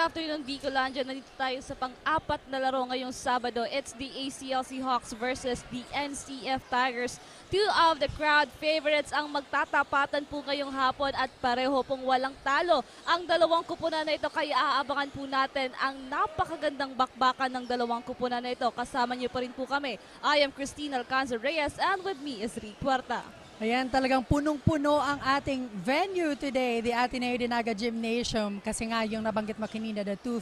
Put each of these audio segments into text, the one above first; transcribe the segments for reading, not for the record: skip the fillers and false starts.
afternoon, Bicolandia. Nandito tayo sa pang-apat na laro ngayong Sabado. It's the ACLC Hawks versus the NCF Tigers. Two of the crowd favorites ang magtatapatan po ngayong hapon at pareho pong walang talo. Ang dalawang kupunan na ito, kaya aabangan po natin ang napakagandang bakbakan ng dalawang kupunan na ito. Kasama niyo pa rin po kami. I am Christine Alcanzo Reyes and with me is Rick Puerta. Ayan, talagang punong-puno ang ating venue today, the Ateneo de Naga Gymnasium. Kasi nga yung nabanggit mo kanina, the two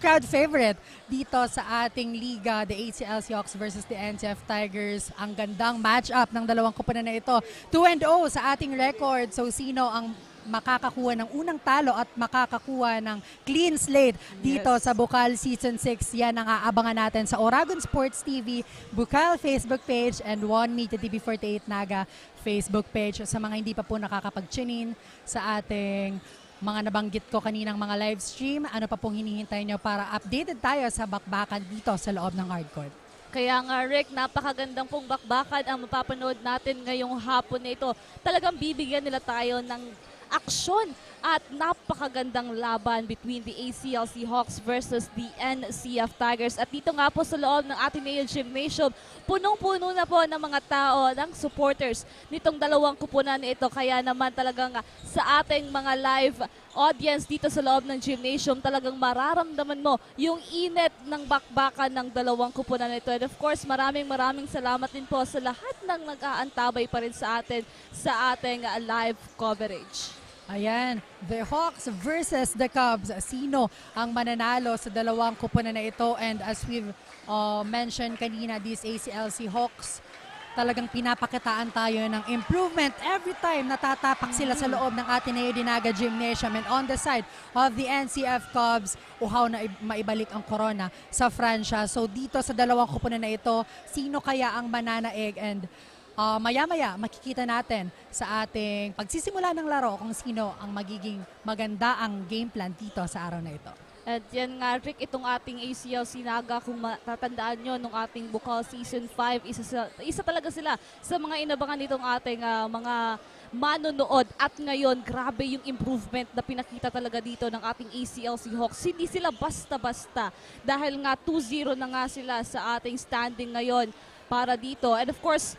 crowd favorite dito sa ating liga, the ACLC Hawks versus the NCF Tigers. Ang gandang match-up ng dalawang kupunan na ito. 2-0 sa ating record. So sino ang makakakuha ng unang talo at makakakuha ng clean slate dito sa Bukal Season 6. Yan ang aabangan natin sa Oragon Sports TV, Bukal Facebook page, and One Media TV48 Naga Facebook page. Sa mga hindi pa po nakakapag-tune in sa ating mga nabanggit ko kaninang mga live stream, ano pa pong hinihintay nyo para updated tayo sa bakbakan dito sa loob ng hardcourt? Kaya nga Rick, napakagandang pong bakbakan ang mapapanood natin ngayong hapon na ito. Talagang bibigyan nila tayo ng aksyon at napakagandang laban between the ACLC Hawks versus the NCF Tigers. At dito nga po sa loob ng Ateneo Gymnasium, punong-puno na po ng mga tao, ng supporters nitong dalawang kupunan na ito. Kaya naman talagang sa ating mga live audience dito sa loob ng gymnasium, talagang mararamdaman mo yung init ng bakbakan ng dalawang kupunan na ito. And of course, maraming salamat din po sa lahat ng nag-aantabay pa rin sa atin sa ating live coverage. Ayan, the Hawks versus the Cubs. Sino ang mananalo sa dalawang kupunan na ito? And as we've mentioned kanina, these ACLC Hawks, talagang pinapakitaan tayo ng improvement every time natatapak sila sa loob ng Ateneo de Naga Gymnasium. And on the side of the NCF Cubs, uhaw na maibalik ang corona sa Francia. So dito sa dalawang kupunan na ito, sino kaya ang mananaig? And maya-maya makikita natin sa ating pagsisimula ng laro kung sino ang magiging maganda ang game plan dito sa araw na ito. At yan nga Rick, itong ating ACLC Naga, kung matatandaan nyo nung ating Bukal Season 5, isa talaga sila sa mga inabangan nitong ating mga manonood. At ngayon, grabe yung improvement na pinakita talaga dito ng ating ACLC Hawks. Hindi sila basta-basta dahil nga 2-0 na nga sila sa ating standing ngayon para dito. And of course,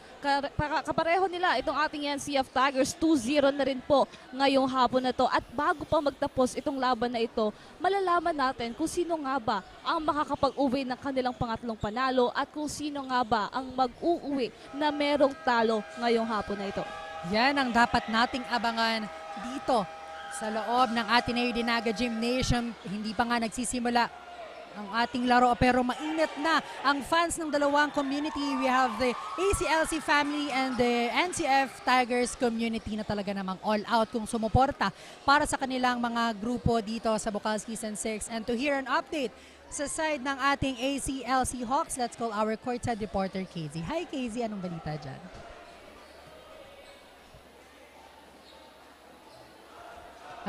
kapareho nila itong ating NCF Tigers, 2-0 na rin po ngayong hapon na to. At bago pa magtapos itong laban na ito, malalaman natin kung sino nga ba ang makakapag-uwi ng kanilang pangatlong panalo at kung sino nga ba ang mag-uuwi na merong talo ngayong hapon na ito. Yan ang dapat nating abangan dito sa loob ng Ateneo de Naga Gymnasium. Hindi pa nga nagsisimula ang ating laro pero mainit na ang fans ng dalawang community. We have the ACLC family and the NCF Tigers community na talaga namang all out kung sumuporta para sa kanilang mga grupo dito sa Bukal Season 6. And to hear an update sa side ng ating ACLC Hawks, let's call our courtside reporter KZ. Hi KZ, anong balita dyan?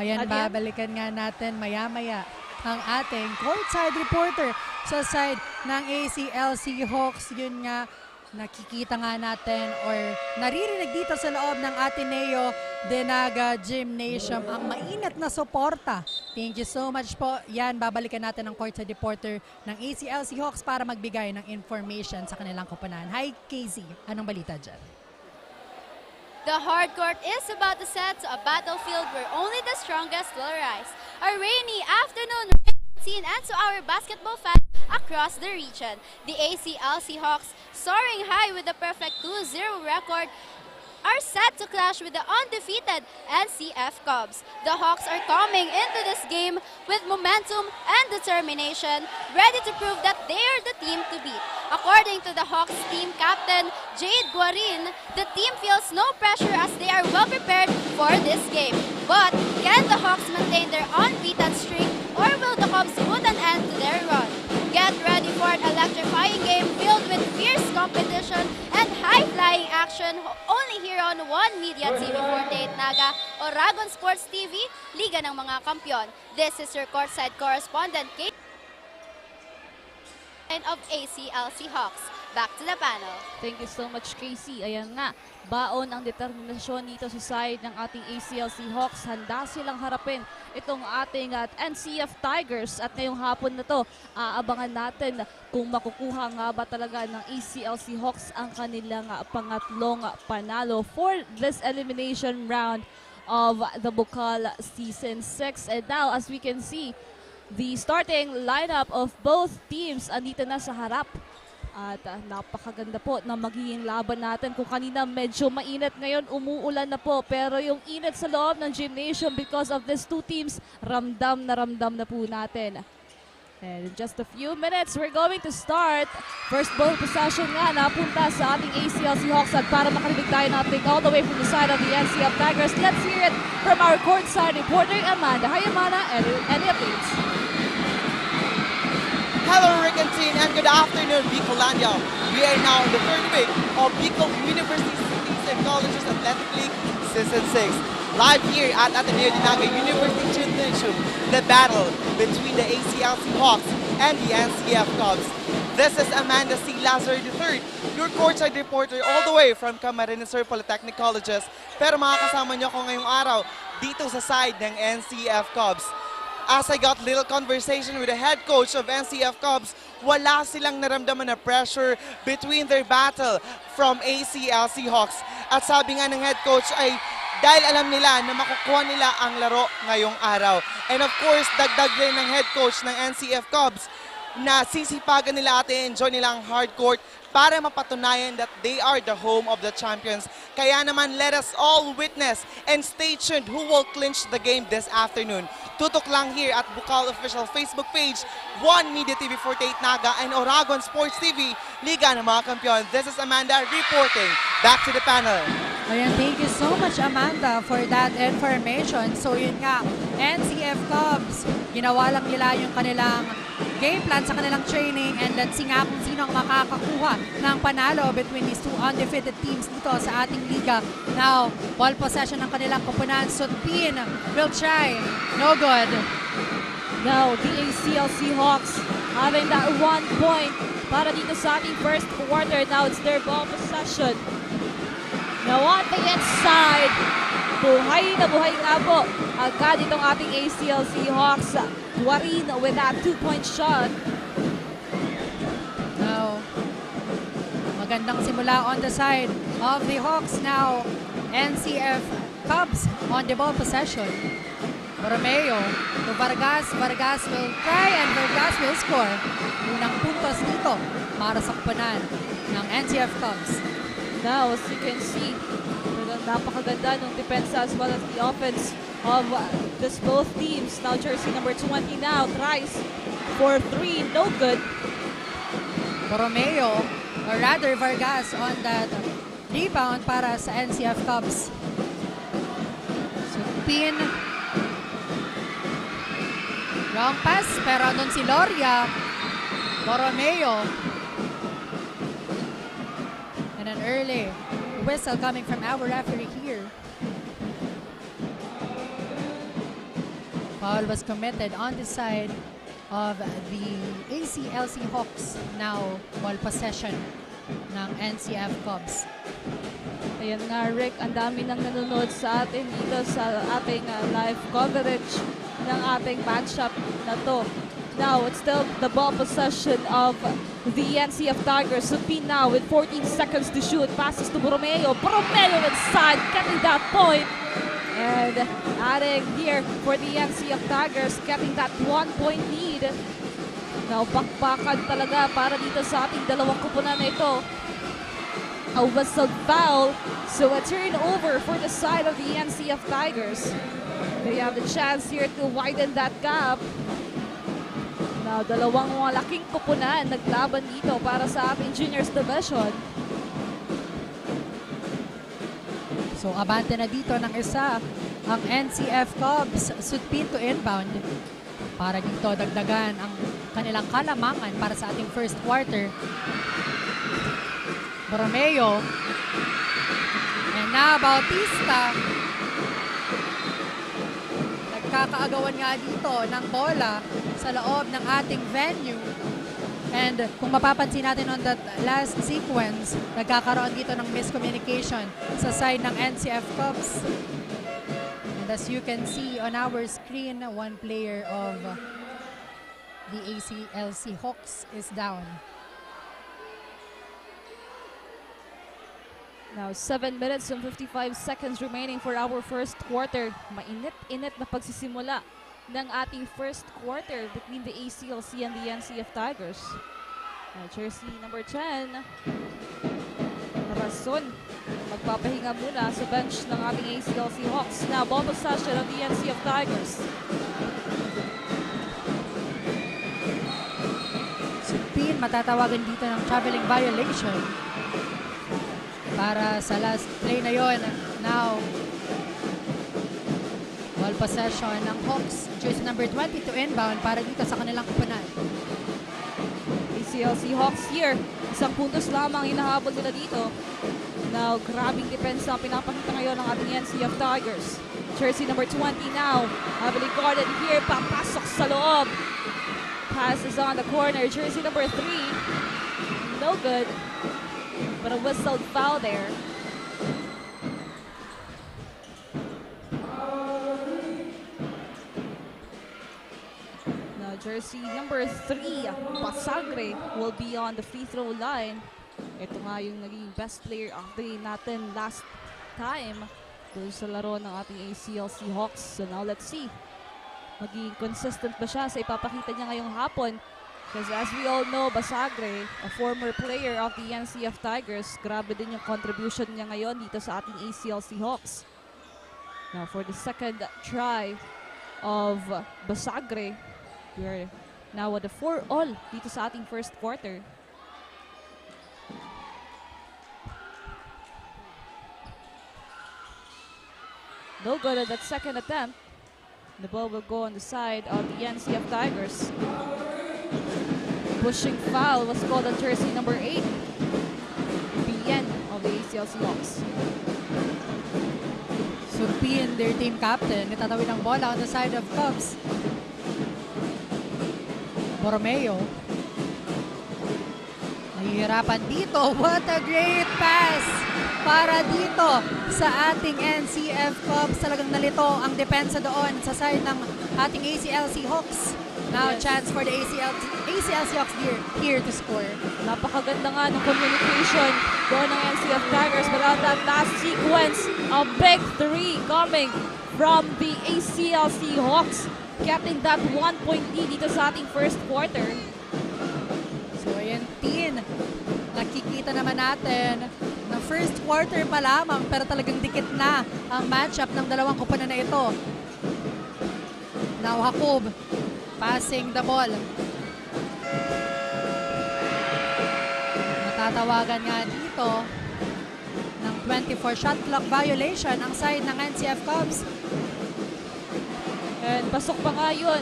Ayan, babalikan nga natin maya-maya ang ating courtside reporter sa side ng ACLC Hawks. Yun nga, nakikita nga natin or naririnig dito sa loob ng Ateneo de Naga Gymnasium ang mainit na suporta. Thank you so much po. Yan, babalikan natin ang courtside reporter ng ACLC Hawks para magbigay ng information sa kanilang kupunan. Hi KZ, anong balita dyan? The hardcourt is about to set to a battlefield where only the strongest will rise. A rainy afternoon scene and to our basketball fans across the region. The ACLC Hawks, soaring high with a perfect 2-0 record, are set to clash with the undefeated NCF Cubs. The Hawks are coming into this game with momentum and determination, ready to prove that they are the team to beat. According to the Hawks team captain, Jade Guarin, the team feels no pressure as they are well prepared for this game. But can the Hawks maintain their unbeaten streak or will the Cubs put an end to their run? Get ready for an electrifying game filled with fierce competition and high-flying action only here on One Media TV48 Naga, Oragon Sports TV, Liga ng mga Kampiyon. This is your courtside correspondent, Kate of ACLC Hawks. Back to the panel. Thank you so much, Casey. Ayan nga, baon ang determinasyon dito sa side ng ating ACL Seahawks. Handa silang harapin itong ating NCF Tigers. At ngayong hapon na to, aabangan natin kung makukuha nga ba talaga ng ACL Seahawks ang kanilang pangatlong panalo for this elimination round of the Bukal Season 6. And now, as we can see, the starting lineup of both teams andito na sa harap. At napakaganda po na magiging laban natin. Kung kanina medyo mainit, ngayon umuulan na po. Pero yung init sa loob ng gymnasium because of these two teams, ramdam na po natin. And in just a few minutes, we're going to start. First ball possession nga napunta sa ating ACL Seahawks. At para makarinig tayo natin all the way from the side of the NCF Tigers, let's hear it from our courtside reporter, Amanda. Hi, Amanda. Any updates? Hello, Rick and team, and good afternoon, Bicolandia. We are now in the third week of Bicol University Cities and Colleges Athletic League Season 6. Live here at Ateneo de Naga University Gymnasium, the battle between the ACL Seahawks and the NCF Cubs. This is Amanda C. Lazar III, your courtside reporter all the way from Camarines Sur Polytechnic Colleges. Pero makakasama niyo ako ngayong araw dito sa side ng NCF Cubs. As I got little conversation with the head coach of NCF Cubs, wala silang naramdaman na pressure between their battle from ACL Seahawks. At sabi nga ng head coach ay dahil alam nila na makukuha nila ang laro ngayong araw. And of course, dagdag rin ng head coach ng NCF Cubs na sisipagan nila at i-enjoy nila ang hard court para mapatunayan that they are the home of the champions. Kaya naman, let us all witness and stay tuned who will clinch the game this afternoon. Tutok lang here at Bukal official Facebook page, One Media TV 48 Naga, and Oragon Sports TV, Liga ng mga Kampiyon. This is Amanda reporting. Back to the panel. Ayan, thank you so much, Amanda, for that information. So yun nga, NCF Cubs, ginawa lang nila yung kanilang game plan sa kanilang training, and let's see nga kung sino ang makakakuha ng panalo between these two undefeated teams dito sa ating liga. Now, ball possession ng kanilang koponan. Sutpin will try. No good. Now, the ACL Seahawks having that 1 point para dito sa ating first quarter. Now, it's their ball possession. Now, on the inside, buhay na buhay nga po agad itong ating ACL Seahawks. Guarin with that 2-point shot. Now, magandang simula on the side of the Hawks. Now, NCF Cubs on the ball possession. Romeo to Vargas. Vargas will try and Vargas will score. Unang puntos dito para sa kupunan ng NCF Cubs. Now, as you can see, napakaganda ng depensa as well as the offense of this both teams. Now, jersey number 20 now tries for 3, no good. Romeo, or rather Vargas on that rebound para sa NCF Cubs. So, pin. Wrong pass, pero doon si Loria. Romeo. And an early whistle coming from our referee here. Foul was committed on the side of the ACL Seahawks. Now, ball possession ng NCF Cubs. Ayan nga, Rick, ang dami nang nanonood sa atin dito sa ating live coverage ng ating matchup na to. Now, it's still the ball possession of the NCF Tigers. Supin now with 14 seconds to shoot. Passes to Borromeo. Borromeo inside, getting that point. And adding here for the NCF Tigers, getting that 1-point lead. Now, bakbakan talaga para dito sa ating dalawang kupunan na ito. A whistle foul. So a turnover for the side of the NCF Tigers. They have the chance here to widen that gap. Now, dalawang malaking kupunan naglaban dito para sa ating juniors division. So, abante na dito ng isa ang NCF Cubs. Sutpin to inbound para dito dagdagan ang kanilang kalamangan para sa ating first quarter. Borromeo. And now, Bautista. Nagkakaagawan nga dito ng bola sa loob ng ating venue. And kung mapapansin natin on that last sequence, nagkakaroon dito ng miscommunication sa side ng NCF Cubs. And as you can see on our screen, one player of the ACLC Hawks is down. Now, 7 minutes and 55 seconds remaining for our first quarter. Mainit-init na pagsisimula ng ating first quarter between the ACLC and the NCF Tigers. Now, jersey number 10, Rason, magpapahinga muna sa bench ng ating ACLC Hawks. Now, ball possession of the NCF Tigers. Supin, matatawagan dito ng traveling violation para sa last play na yon. Now, ball possession ng Hawks, jersey number 20 to inbound para dito sa kanilang kupunan. ACLC Hawks here. Isang puntos lamang hinahabol nila dito. Now, grabing depensa ang pinapakita ngayon ng ating NCF Tigers. Jersey number 20 now. Heavily guarded here. Papasok sa loob. Passes on the corner. Jersey number 3. No good. But a whistled foul there. Now, jersey number 3, Pasagre, will be on the free throw line. Ito nga yung naging best player of the day natin last time doon sa laro ng ating ACLC Hawks. So now let's see. Magiging consistent ba siya sa ipapakita niya ngayong hapon? Because as we all know, Basagre, a former player of the NCF Tigers, grabe din yung contribution niya ngayon dito sa ating ACLC Hawks. Now for the second try of Basagre, we're now at the 4-all dito sa ating first quarter. No good at that second attempt. The ball will go on the side of the NCF Tigers. Pushing foul was called on jersey number 8. BN of the ACLC Hawks. Supin, their team captain, itatawid ng bola on the side of Cubs. Borromeo. Nahihirapan dito. What a great pass para dito sa ating NCF Cubs. Talagang nalito ang depensa doon sa side ng ating ACLC Hawks. Now, Yes. chance for the ACLC Hawks here to score. Napakaganda nga ng communication doon ng NCF Tigers. But on that last sequence, a big 3 coming from the ACLC Hawks. Getting that 1-point lead dito sa ating first quarter. So, ayan, nakikita naman natin na first quarter pa lamang pero talagang dikit na ang matchup ng dalawang kupunan na ito. Now, Jacob passing the ball. Matatawagan nga dito ng 24 shot clock violation ang side ng NCF Cubs. And pasok pa nga yun.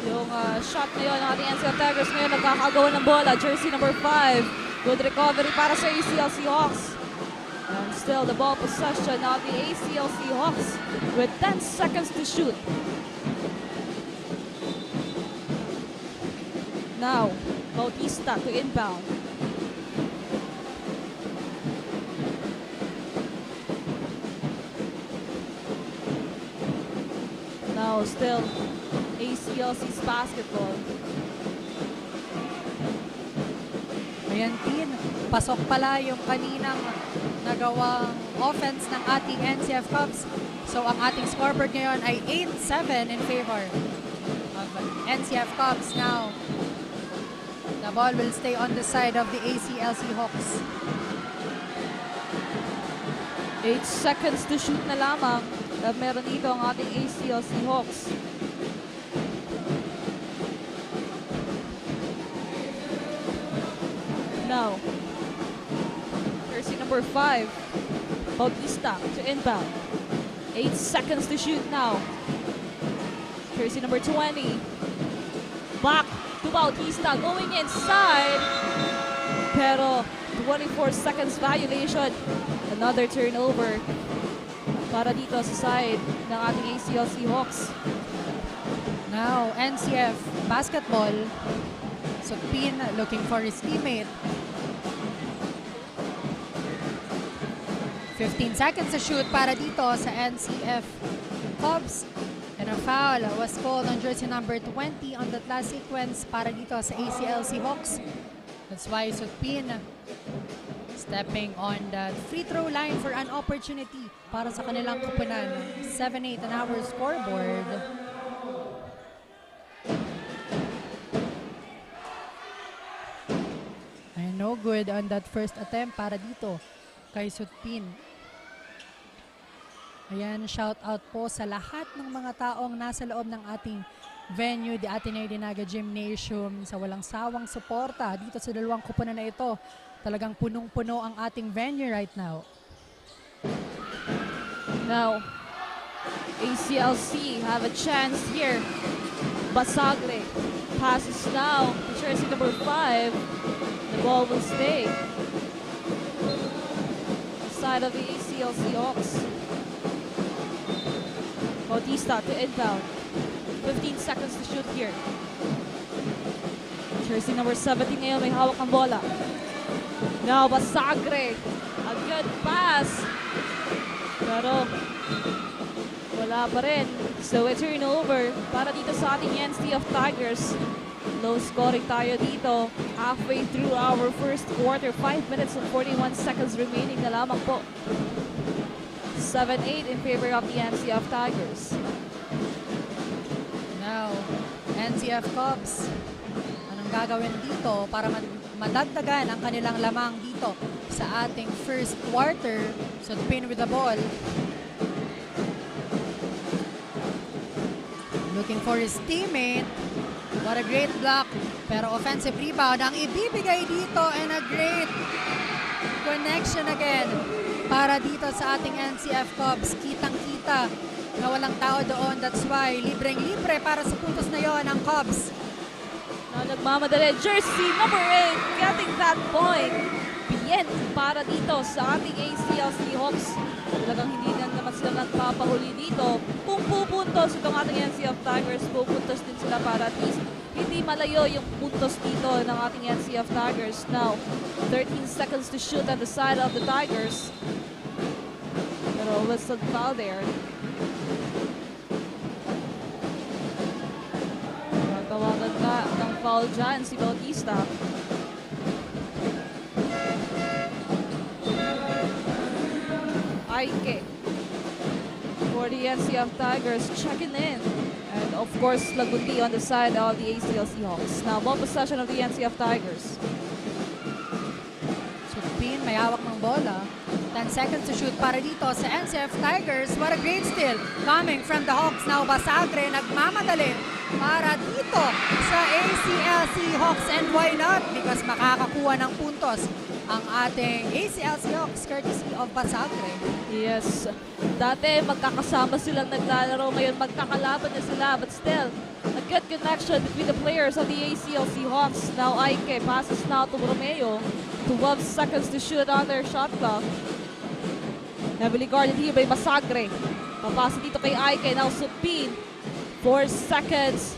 Yung shot na yun ng ating NCF Tigers ngayon nagkakagawa ng bola. Jersey number 5. Good recovery para sa ACLC Hawks. And still the ball possession of the ACLC Hawks with 10 seconds to shoot. Now, Bautista to inbound. Now, still ACLC's basketball. Ayan, pasok pala yung kaninang nagawang offense ng ating NCF Cubs. So, ang ating scoreboard ngayon ay 8-7 in favor of NCF Cubs. Now, the ball will stay on the side of the ACLC Hawks. 8 seconds to shoot na lamang. Meron dito ang ating ACLC Hawks. Now, jersey number 5, Bautista to inbound. 8 seconds to shoot now. Jersey number 20, back to Bautista, going inside. Pero 24 seconds violation. Another turnover para dito sa side ng ating ACLC Hawks. Now, NCF basketball. Sutpin looking for his teammate. 15 seconds to shoot para dito sa NCF Cubs. And a foul was called on jersey number 20 on that last sequence para dito sa ACLC Hawks. That's why Sutpin stepping on the free throw line for an opportunity para sa kanilang kupunan. 7-8 on our scoreboard. And no good on that first attempt para dito kay Sutpin. Ayan, shout out po sa lahat ng mga taong nasa loob ng ating venue, the Ateneo Dinaga Gymnasium, sa walang sawang suporta dito sa dalawang kupunan na ito. Talagang punong-puno ang ating venue right now. Now, ACLC have a chance here. Basagre passes now to jersey number 5. The ball will stay. Side of the ACLC Hawks. Bautista to inbound. 15 seconds to shoot here. Jersey number 17 ngayon may hawak ng bola. Now Basagre. A good pass. Pero wala pa rin. So a turnover para dito sa ating NCF Tigers. Low scoring tayo dito. Halfway through our first quarter. 5 minutes and 41 seconds remaining na lamang po. 7-8 in favor of the NCF Tigers. Now, NCF Cubs, anong gagawin dito para madagdagan ang kanilang lamang dito sa ating first quarter? Sutpin with the ball. Looking for his teammate. What a great block. Pero offensive rebound ang ibibigay dito, and a great connection again para dito sa ating NCF Cubs. Kitang-kita na walang tao doon. That's why libreng-libre para sa puntos na yon ang Cubs. Now nagmamadali. Jersey number 8 getting that point. Bien para dito sa ating ACLC Hawks. Talagang hindi na naman sila nagpapahuli dito. Kung pupuntos itong ating NCF Tigers, pupuntos din sila para at least hindi malayo yung puntos dito ng ating NCF Tigers. Now, 13 seconds to shoot on the side of the Tigers. Pero whistled foul there. Tawagan ka ng foul dyan si Bautista. Aike for the NCF Tigers checking in. And of course, Lagundi on the side of the ACLC Hawks. Now, ball possession of the NCF Tigers. Sutpin, may hawak ng bola. 10 seconds to shoot para dito sa NCF Tigers. What a great steal coming from the Hawks. Now, Basagre nagmamadali para dito sa ACLC Hawks. And why not? Because makakakuha ng puntos ang ating ACLC Hawks courtesy of Basagre. Yes. Dati magkakasama silang naglalaro. Ngayon magkakalaban na sila. But still, a good connection between the players of the ACLC Hawks. Now Aike passes now to Romeo. 12 seconds to shoot on their shot clock. Heavily guarded here by Basagre. Papasa dito kay Aike. Now Sutpin. 4 seconds.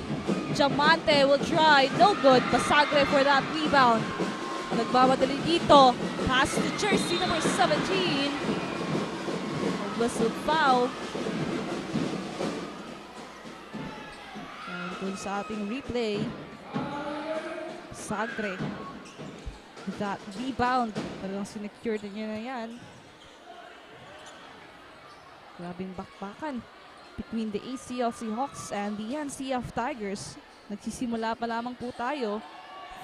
Diamante will try. No good. Basagre for that rebound. Nagmamadali dito. Pass to jersey number 17. Whistle foul. And dun sa ating replay, Sagre. That rebound. Talagang sinecure din niya na yan. Grabing bakbakan between the ACLC Hawks and the NCF Tigers. Nagsisimula pa lamang po tayo.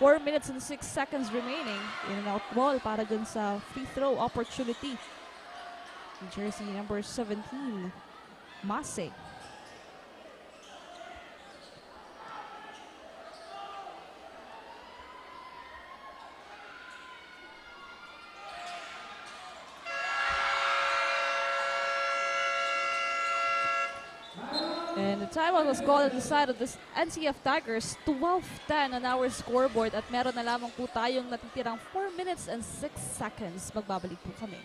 4 minutes and 6 seconds remaining. In and out ball para dun sa free throw opportunity. Jersey number 17, Mase. And the timeout was called on the side of the NCF Tigers. 12-10 on our scoreboard at meron na lamang po tayong natitirang 4 minutes and 6 seconds. Magbabalik po kami.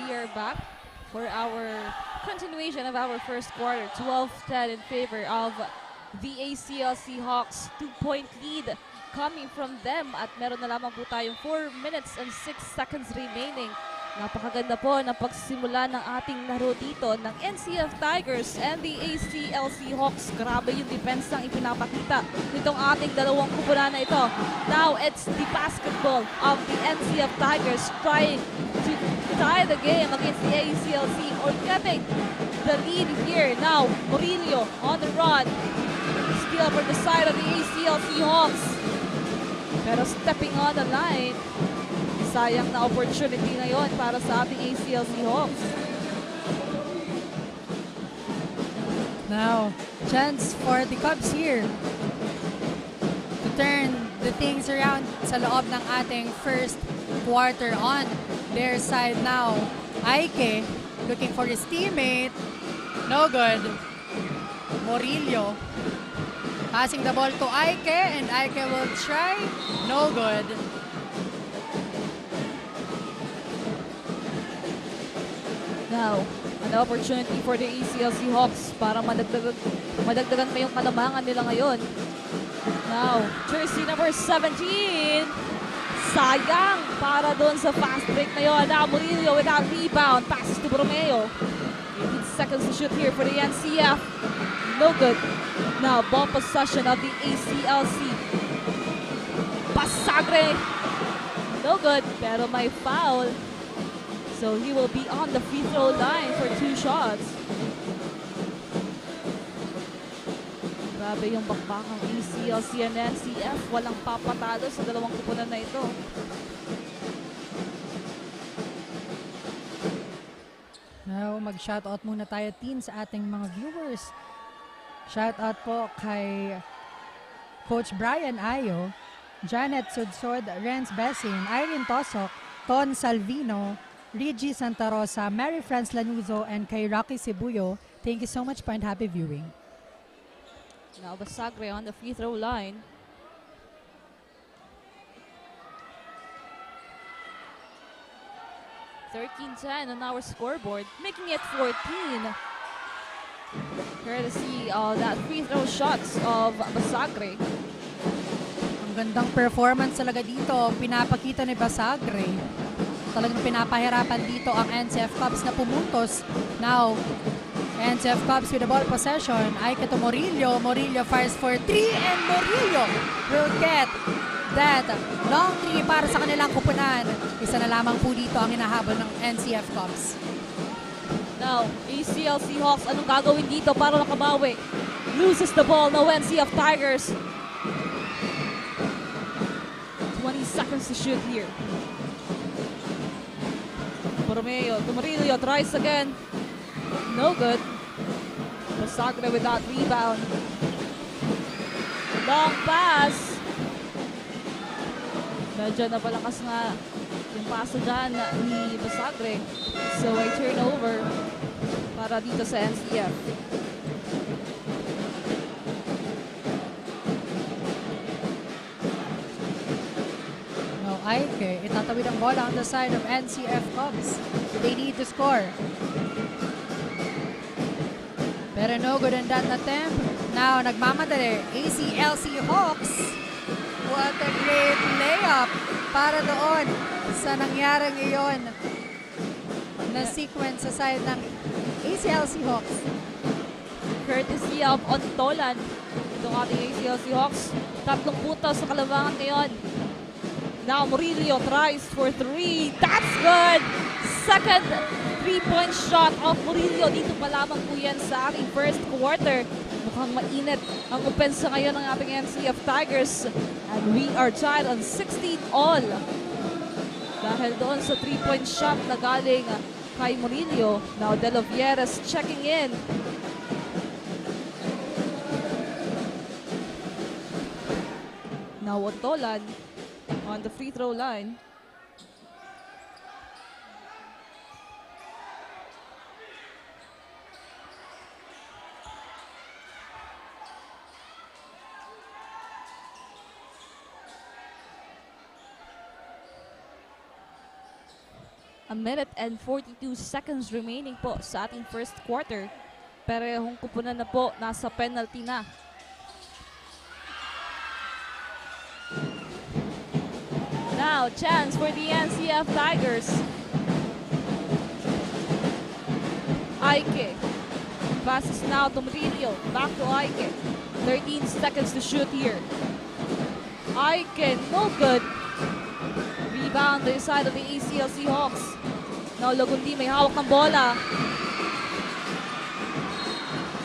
we are back for our continuation of our first quarter. 12-10 in favor of the ACL Seahawks. 2-point lead coming from them at meron na lamang po tayong 4 minutes and 6 seconds remaining. Napakaganda po ng pagsimula ng ating laro dito ng NCF Tigers and the ACL Seahawks. Grabe yung defense ang ipinapakita nitong ating dalawang kupunan na ito. Now it's the basketball of the NCF Tigers trying to tie the game against the ACLC or getting the lead here. Now Murillo on the run. Steal for the side of the ACL Seahawks. Pero stepping on the line, sayang na opportunity na yon para sa ating ACL Seahawks. Now, chance for the Cubs here to turn the things around sa loob ng ating first quarter on their side now. Aike looking for his teammate. No good. Murillo passing the ball to Aike and Aike will try. No good. Now, an opportunity for the ACL Seahawks para madagdagan pa yung kalamangan nila ngayon. Now, jersey number 17. Sayang para doon sa fast break na yun. Now, Murillo without rebound. Passes to Bromeo. 18 seconds to shoot here for the NCF. No good. Now, ball possession of the ACLC. Pasagre. No good, pero may foul. So he will be on the free throw line for 2 shots. Grabe yung bakbakang ACLC and NCF. Walang papatalo sa dalawang kupunan na ito. Now, mag-shoutout muna tayo team sa ating mga viewers. Shoutout po kay Coach Brian Ayo, Janet Sudsod, Renz Bessin, Irene Tosok, Ton Salvino, Rigi Santa Rosa, Mary Franz Lanuzo, and kay Rocky Sibuyo. Thank you so much po and happy viewing. Now Basagre on the free throw line. (13-10) on our scoreboard, making it 14. Courtesy of that free throw shots of Basagre. Ang gandang performance talaga dito. Pinapakita ni Basagre. Talagang pinapahirapan dito ang NCF Cubs na pumuntos. Now, NCF Cubs with the ball possession. Aike to Murillo. Murillo fires for 3 and Murillo will get that long 3 para sa kanilang kupunan. Isa na lamang po dito ang hinahabol ng NCF Cubs. Now, ACL Seahawks, anong gagawin dito para makabawi? Loses the ball, no NCF Tigers. 20 seconds to shoot here. Borromeo to Murillo, tries again. No good. Basagre with that rebound. Long pass. Medyo napalakas nga yung paso dyan ni Basagre. So a turnover para dito sa NCF. Aike, itatawid ang bola on the side of NCF Cubs. They need to score. Pero no good on that attempt. Now, nagmamadali. ACLC Hawks. What a great layup para doon sa nangyaring iyon na sequence sa side ng ACLC Hawks. Courtesy of Ontolan. Itong ating ACLC Hawks. 3 puntos sa kalamangan ngayon. Now Murillo tries for 3. That's good! Second 3-point shot of Murillo. Dito pa lamang po yan sa ating first quarter. Mukhang mainit ang opensa ngayon ng ating NCF Tigers. And we are tied on 16 all. Dahil doon sa 3-point shot na galing kay Murillo. Now De La Vieres checking in. Now Ontolan on the free throw line. A minute and 42 seconds remaining po sa ating first quarter. Parehong kupunan na po, nasa penalty na. Now, chance for the NCF Tigers. Aike. Passes now to Murillo. Back to Aike. 13 seconds to shoot here. Aike, no good. Rebound to the side of the ACLC Hawks. Now Lagundi may hawak ng bola.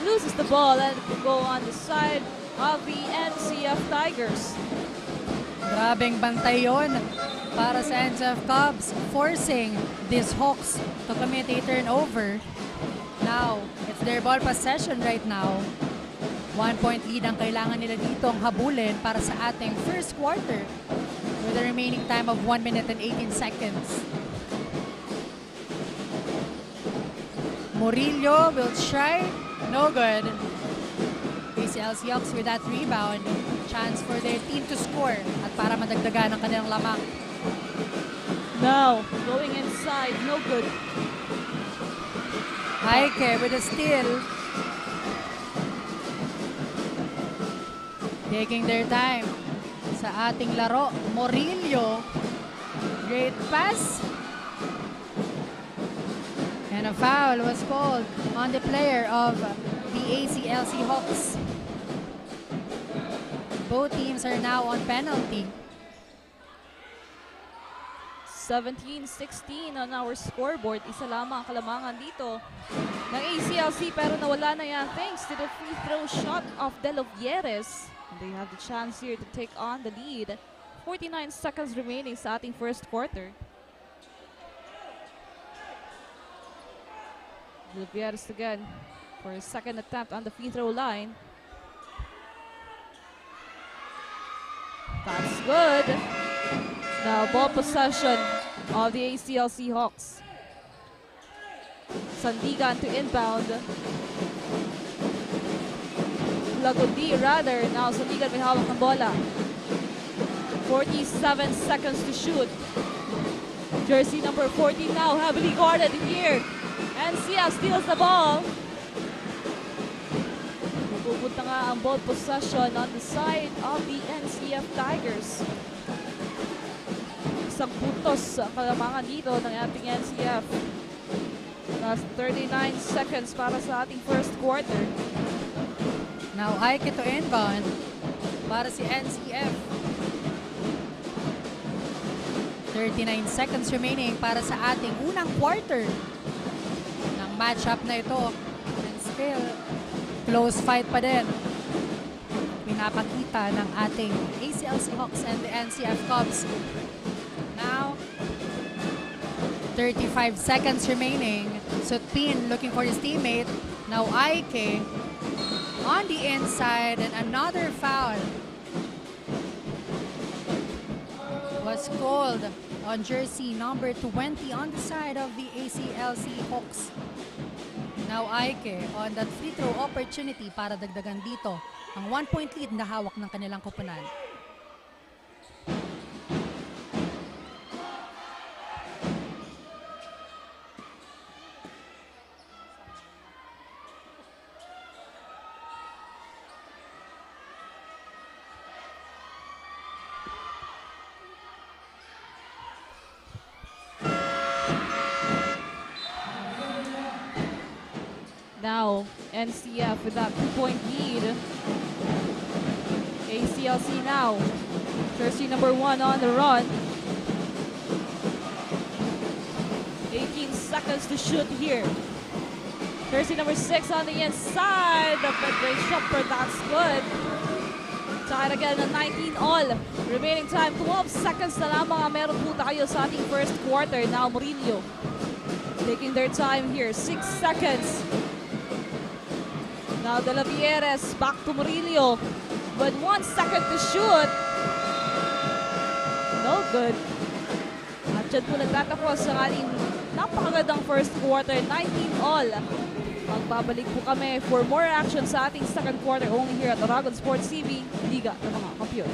Loses the ball and it will go on the side of the NCF Tigers. Grabeng bantay yon para sa NCF Cubs, forcing these Hawks to commit a turnover. Now, it's their ball possession right now. 1 point lead ang kailangan nila dito ang habulin para sa ating first quarter with a remaining time of 1 minute and 18 seconds. Murillo will try. No good. ACLC Hawks with that rebound. Chance for their team to score at para madagdagan ang kanilang lamang. Now, going inside, no good. Aike with a steal. Taking their time sa ating laro. Murillo. Great pass. And a foul was called on the player of the ACLC Hawks. Both teams are now on penalty. 17-16 on our scoreboard. Isa lamang ang kalamangan dito ng ACLC pero nawala na yan thanks to the free throw shot of De Lovieres. And they have the chance here to take on the lead. 49 seconds remaining sa ating first quarter. De Lovieres again for his second attempt on the free throw line. That's good. Now ball possession of the ACLC Hawks. Sandigan to inbound. Lagundi rather. Now Sandigan may hawak ng bola. 47 seconds to shoot. Jersey number 14 now heavily guarded here. NCF steals the ball. Pupunta nga ang ball possession on the side of the NCF Tigers. Isang puntos ang kalamangan dito ng ating NCF. Last 39 seconds para sa ating first quarter. Now Aike to inbound para si NCF. 39 seconds remaining para sa ating unang quarter ng matchup na ito. And still, close fight pa din. Pinapakita ng ating ACLC Hawks and the NCF Cubs. Now, 35 seconds remaining. Sutpin looking for his teammate. Now Aike on the inside and another foul was called on jersey number 20 on the side of the ACLC Hawks. Now Aike on that free throw opportunity para dagdagan dito ang 1 point lead na hawak ng kanilang koponan. Now, NCF with that 2-point lead. ACLC now. Jersey number 1 on the run. 18 seconds to shoot here. Jersey number 6 on the inside. The mid-range jumper, that's good. Tied again at 19 all. Remaining time, 12 seconds na lamang ang meron po tayo sa ating first quarter. Now, Murillo taking their time here. 6 seconds. Now De Lovieres back to Murillo with 1 second to shoot. No good. At dyan po nagtatapos ang ating napakagandang first quarter, 19 all. Magbabalik po kami for more action sa ating second quarter only here at Aragon Sports TV, Liga ng mga Kampiyon.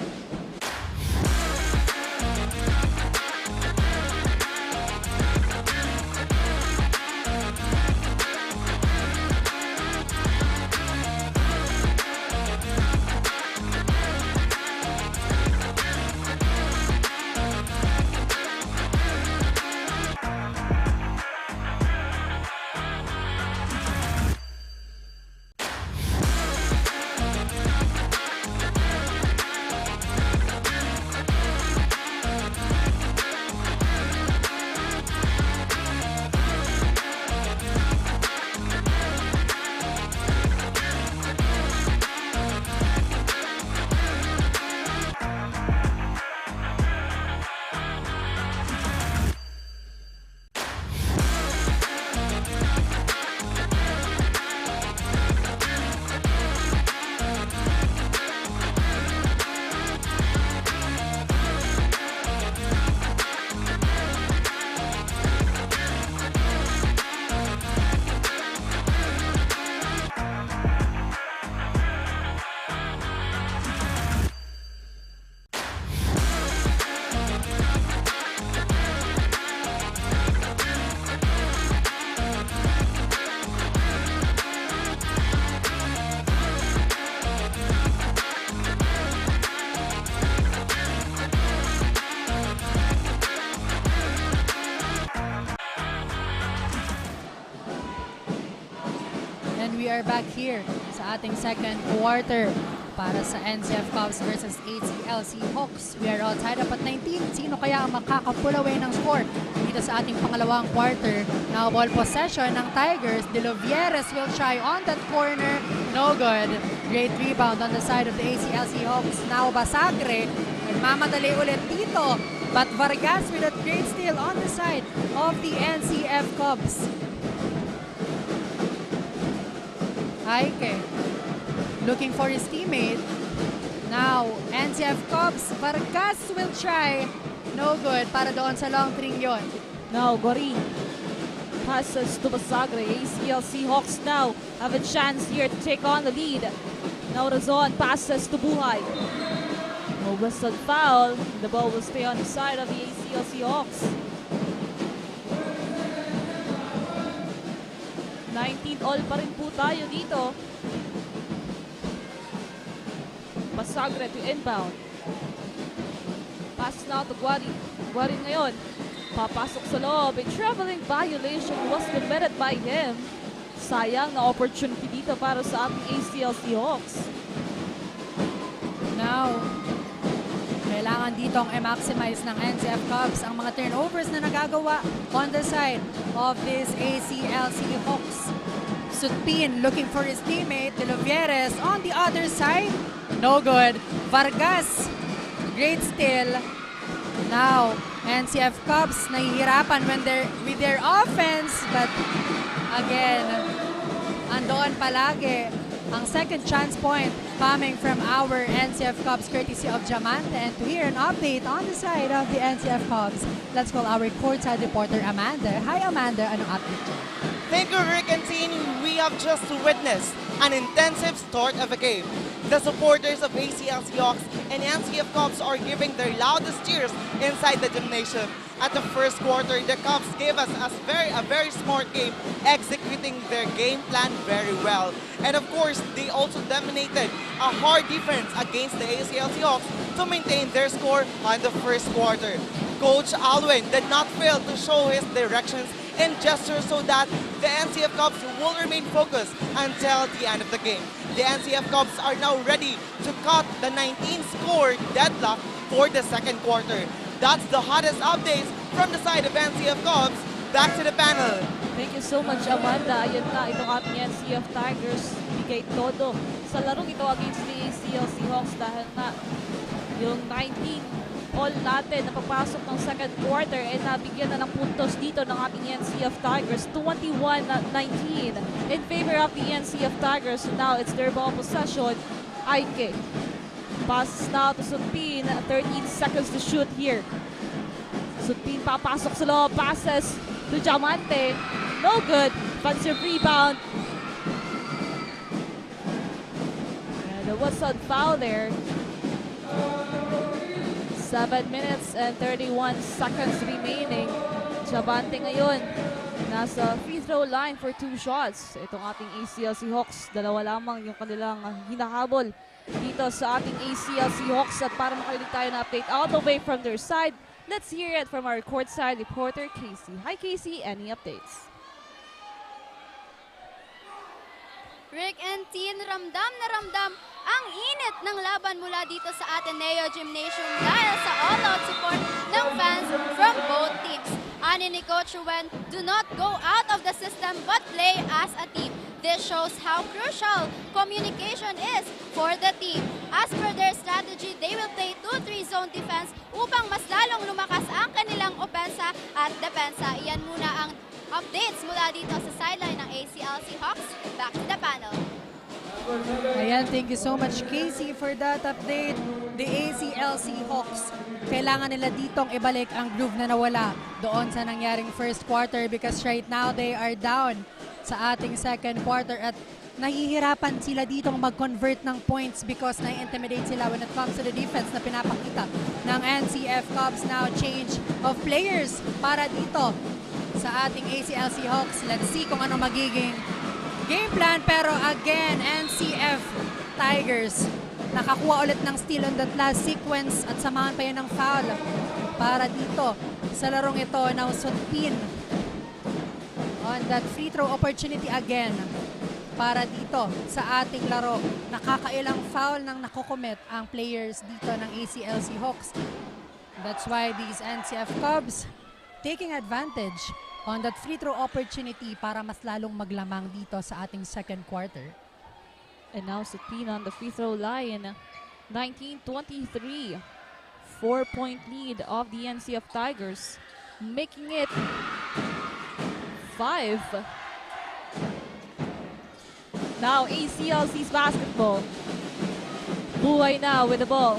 And we are back here sa ating second quarter para sa NCF Cubs versus ACLC Hawks. We are all tied up at 19. Sino kaya ang makaka-pull away ng score dito sa ating pangalawang quarter? Now ball possession ng Tigers. De Lovieres will try on that corner. No good. Great rebound on the side of the ACLC Hawks. Now Basagre. Nagmamadali ulit dito. But Vargas with a great steal on the side of the NCF Cubs. Aike looking for his teammate. Now, NCF Cubs, Vargas will try. No good para doon sa long string yon. Now, Gorin passes to Basagre. ACLC Hawks now have a chance here to take on the lead. Now, Razon passes to Buhay. No whistle foul. The ball will stay on the side of the ACLC Hawks. 19 all pa rin po tayo dito. Basagre to inbound. Pass now to Guarin. Guarin ngayon. Papasok sa loob. A traveling violation was committed by him. Sayang na opportunity dito para sa ating ACLC Hawks. Now, kailangan ditong i-maximize ng NCF Cubs ang mga turnovers na nagagawa on the side of this ACLC Hawks. Sutpin looking for his teammate, De Lovieres on the other side. No good. Vargas, great steal. Now, NCF Cubs nahihirapan with their offense, but again, andoon palagi ang second chance point coming from our NCF Cubs courtesy of Diamante. And to hear an update on the side of the NCF Cubs, let's call our courtside reporter Amanda. Hi Amanda, anong update dyan? Thank you, Rick and Tini. We have just witnessed an intensive start of a game. The supporters of ACLC Hawks and NCF Cubs are giving their loudest cheers inside the gymnasium. At the first quarter, the Cubs gave us a very smart game, executing their game plan very well. And of course, they also dominated a hard defense against the ACLC Hawks to maintain their score on the first quarter. Coach Alwin did not fail to show his directions and gestures so that the NCF Cubs will remain focused until the end of the game. The NCF Cubs are now ready to cut the 19-score deadlock for the second quarter. That's the hottest updates from the side of NCF Cubs. Back to the panel. Thank you so much, Amanda. Ayun na, itong ating NCF Tigers bigay todo sa larong ito against the ACLC Hawks dahil na yung 19 all natin na papasok ng second quarter ay nabigyan na ng puntos dito ng ating NCF Tigers. 21-19 in favor of the NCF Tigers. So now it's their ball possession. Aike. Pass now to Sutpin. 13 seconds to shoot here. Sutpin papasok sa loob. Passes to Diamante. No good. Offensive rebound. And there was a foul there. 7 minutes and 31 seconds remaining. Diamante ngayon nasa free throw line for 2 shots. Itong ating ACLC Hawks, dalawa lamang yung kanilang hinahabol dito sa ating ACLC Hawks. At para makarinig tayo na update all the way from their side, let's hear it from our courtside reporter, Casey. Hi Casey, any updates? Rick and Tin, ramdam na ramdam ang init ng laban mula dito sa Ateneo Gymnasium dahil sa all-out support ng fans from both teams. Ani ni Coach Ruben, do not go out of the system but play as a team. This shows how crucial communication is for the team. As per their strategy, they will play 2-3 zone defense upang mas lalong lumakas ang kanilang opensa at depensa. Iyan muna ang updates mula dito sa sideline ng ACLC Hawks. Back to the panel. Ayan, thank you so much Casey for that update. The ACLC Hawks, kailangan nila ditong ibalik ang groove na nawala doon sa nangyaring first quarter because right now they are down sa ating second quarter at nahihirapan sila ditong mag-convert ng points because na-intimidate sila when it comes to the defense na pinapakita ng NCF Cubs. Now change of players para dito sa ating ACLC Hawks. Let's see kung ano magiging game plan, pero again, NCF Tigers nakakuha ulit ng steal on that last sequence at samahan pa yun ng foul para dito sa larong ito ng Sutpin on that free throw opportunity again. para dito sa ating laro. Nakakailang foul nang nakocommit ang players dito ng ACLC Hawks. That's why these NCF Cubs taking advantage on that free throw opportunity para mas lalong maglamang dito sa ating second quarter. And now Supin on the free throw line. 19-23. 4-point lead of the NCF Tigers. Making it 5. Now ACLC's basketball. Buhay now with the ball.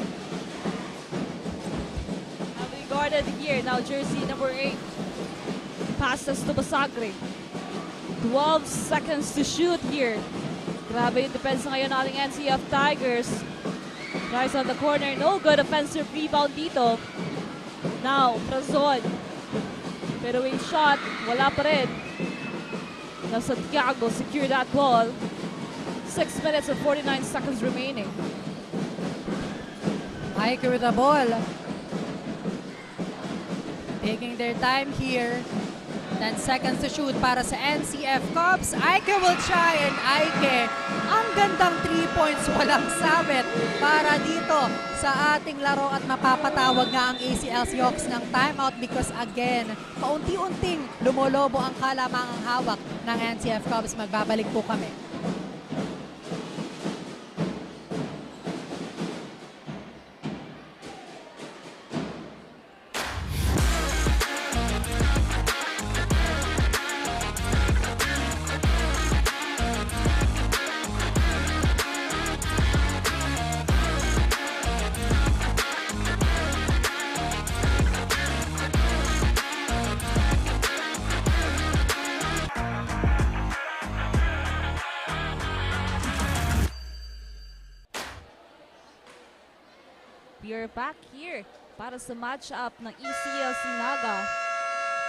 Heavily guarded here. Now jersey number 8. Passes to Basagre. 12 seconds to shoot here. Grabe yung depensa ngayon ng ating NCF Tigers. Tries on the corner. No good offensive rebound dito. Now, Razon. Pero yung shot, wala pa rin. Now Santiago secure that ball. 6 minutes and 49 seconds remaining. Ike with the ball. Taking their time here. 10 seconds to shoot para sa NCF Cubs. Ike will try and Ike. Ang gandang 3 points, walang sabit para dito sa ating laro at mapapatawag nga ang ACLC Hawks ng timeout because again, paunti-unting lumolobo ang kalamangang hawak ng NCF Cubs. Magbabalik po kami. We're back here para sa match-up ng ECLC Naga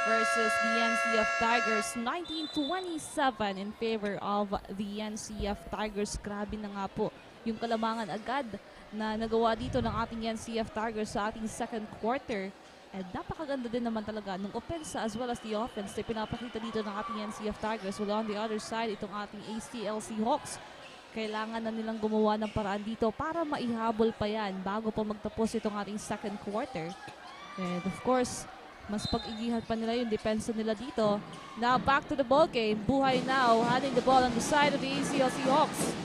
versus the NCF Tigers. 19-27 in favor of the NCF Tigers. Grabe na nga po yung kalamangan agad na nagawa dito ng ating NCF Tigers sa ating second quarter. And napakaganda din naman talaga ng opensa as well as the offense na pinapakita dito ng ating NCF Tigers. While on the other side, itong ating ACLC Hawks. Kailangan na nilang gumawa ng paraan dito para maihabol pa yan bago pa magtapos itong ating second quarter. And of course, mas pag-igihan pa nila yung depensa nila dito. Now back to the ball game. Buhay now having the ball on the side of the ACLC Hawks.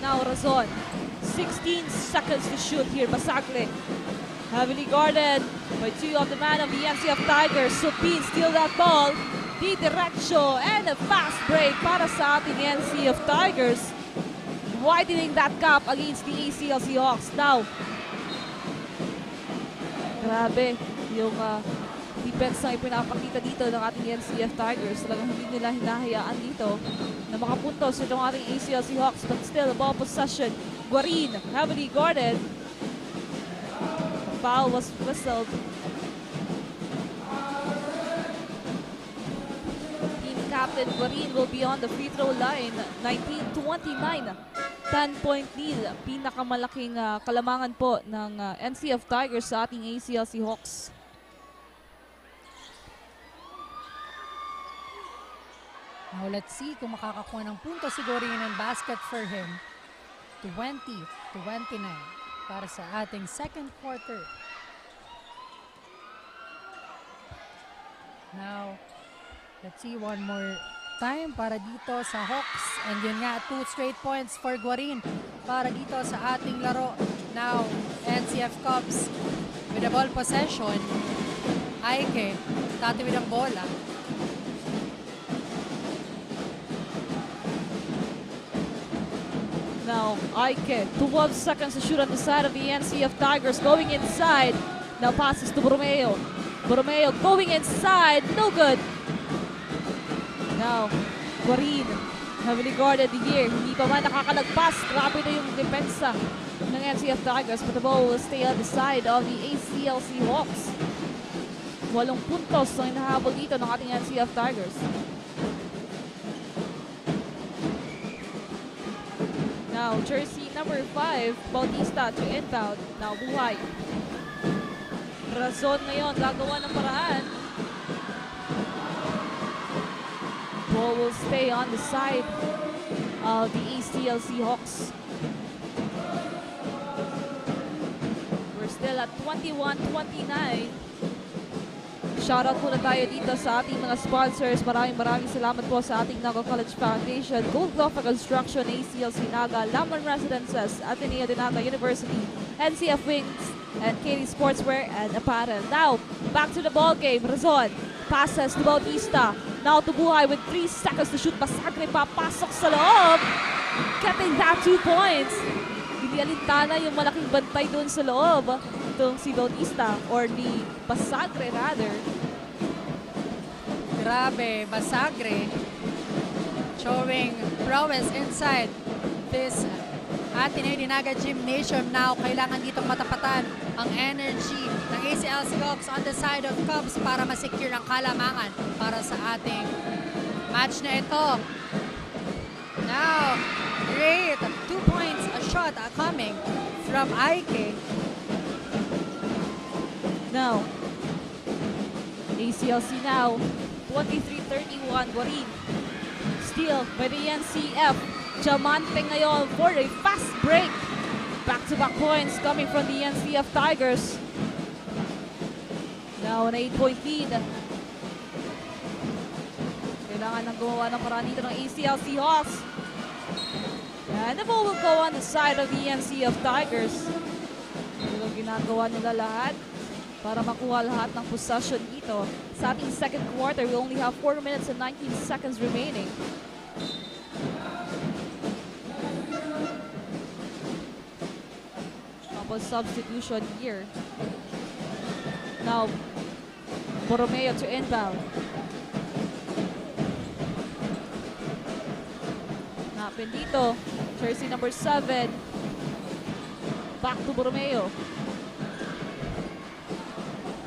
Now Razon. 16 seconds to shoot here. Basagre. Heavily guarded by 2 of the man of the NCF Tigers. Supin steal that ball. Diretso and a fast break para sa ating NCF Tigers. Widening that gap against the ACLC Hawks. Now, grabe yung defense na ipinapakita dito ng ating NCF Tigers. Talagang hindi nila hinahayaan dito na makapuntos itong ating ACLC Hawks. But still, ball possession. Guarin, heavily guarded. Foul was whistled. Captain Guarin will be on the free throw line. 19-29. 10-point lead. Pinakamalaking kalamangan po ng NCF Tigers sa ating ACLC Hawks. Now let's see kung makakakuha ng punto si Guarin and basket for him. 20-29 para sa ating second quarter. Now, let's see one more time para dito sa Hawks. And yun nga, 2 straight points for Guarin para dito sa ating laro. Now, NCF Cubs with the ball possession. Aike, tatiwid ang bola. Now, Aike, 12 seconds to shoot on the side of the NCF Tigers going inside. Now passes to Borromeo. Borromeo going inside, no good. Now, Guarin, heavily guarded here. Hindi pa man nakakalagpas. Grabe na yung depensa ng NCF Tigers. But the ball will stay on the side of the ACLC Hawks. 8 puntos ang inahabol dito ng ating NCF Tigers. Now, jersey number 5, Bautista to inbound. Now, Buhay. Razon ngayon, gagawa ng paraan. ball will stay on the side of the ACL Seahawks. We're still at 21-29. Shoutout muna tayo dito sa ating mga sponsors. Maraming salamat po sa ating Naga College Foundation, Gold Glove Construction, ACL Sinaga, Lamon Residences, Ateneo de Naga University, NCF Wings, and Katie Sportswear and Apparel. Now, back to the ball game. Razon passes to Bautista. Now to Buhay with 3 seconds to shoot. Basagre papasok sa loob. Getting that 2 points. Hindi alintana yung malaking bantay doon sa loob. Itong si Bautista or ni Basagre rather. Grabe, Basagre showing prowess inside this Ateneo de Naga Gymnasium. Now, kailangan ditong matapatan ang energy ng ACL Seahawks on the side of Cubs para masecure ang kalamangan para sa ating match na ito. Now, great. 2 points, a shot coming from Ike. Now, ACLC now, 23-31, Guarin. Steal by the NCF. Diamante ngayon for a fast break. Back-to-back points coming from the NCF Tigers. Now, an 8-point lead. Kailangan nang gumawa ng paraan dito ng ACL Seahawks. And the ball will go on the side of the NCF Tigers. Ito ginagawa nila lahat para makuha lahat ng possession dito. Sa ating second quarter, we only have 4 minutes and 19 seconds remaining. Couple substitution here. Now, Borromeo to inbound. Napin dito. Jersey number 7. Back to Borromeo.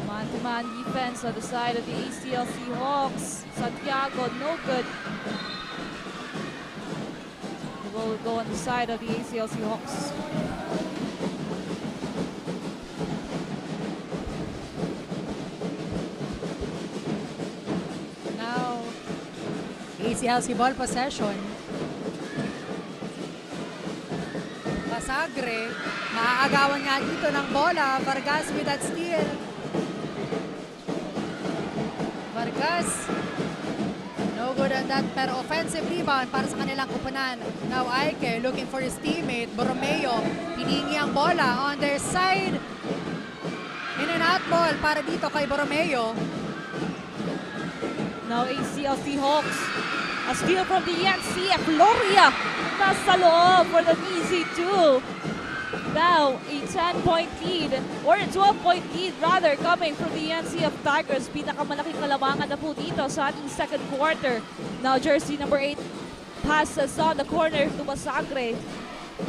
Man-to-man defense on the side of the ACL Seahawks. Santiago, no good. The ball will go on the side of the ACL Seahawks. Now, ACLC ball possession. Basagre, maaagawan nga dito ng bola. Vargas with that steal. Vargas, no good on that, pero offensive rebound para sa kanilang kupunan. Now Ike looking for his teammate, Borromeo. Hiningi ang bola on their side. In and out ball para dito kay Borromeo. Now ACL Seahawks. A steal from the NCF. Loria nasa loob for the easy 2. Now, a 10-point lead, or a 12-point lead rather, coming from the NCF Tigers. Pinakamalaking kalamangan na po dito sa ating second quarter. Now, jersey number 8 passes on the corner to Basagre.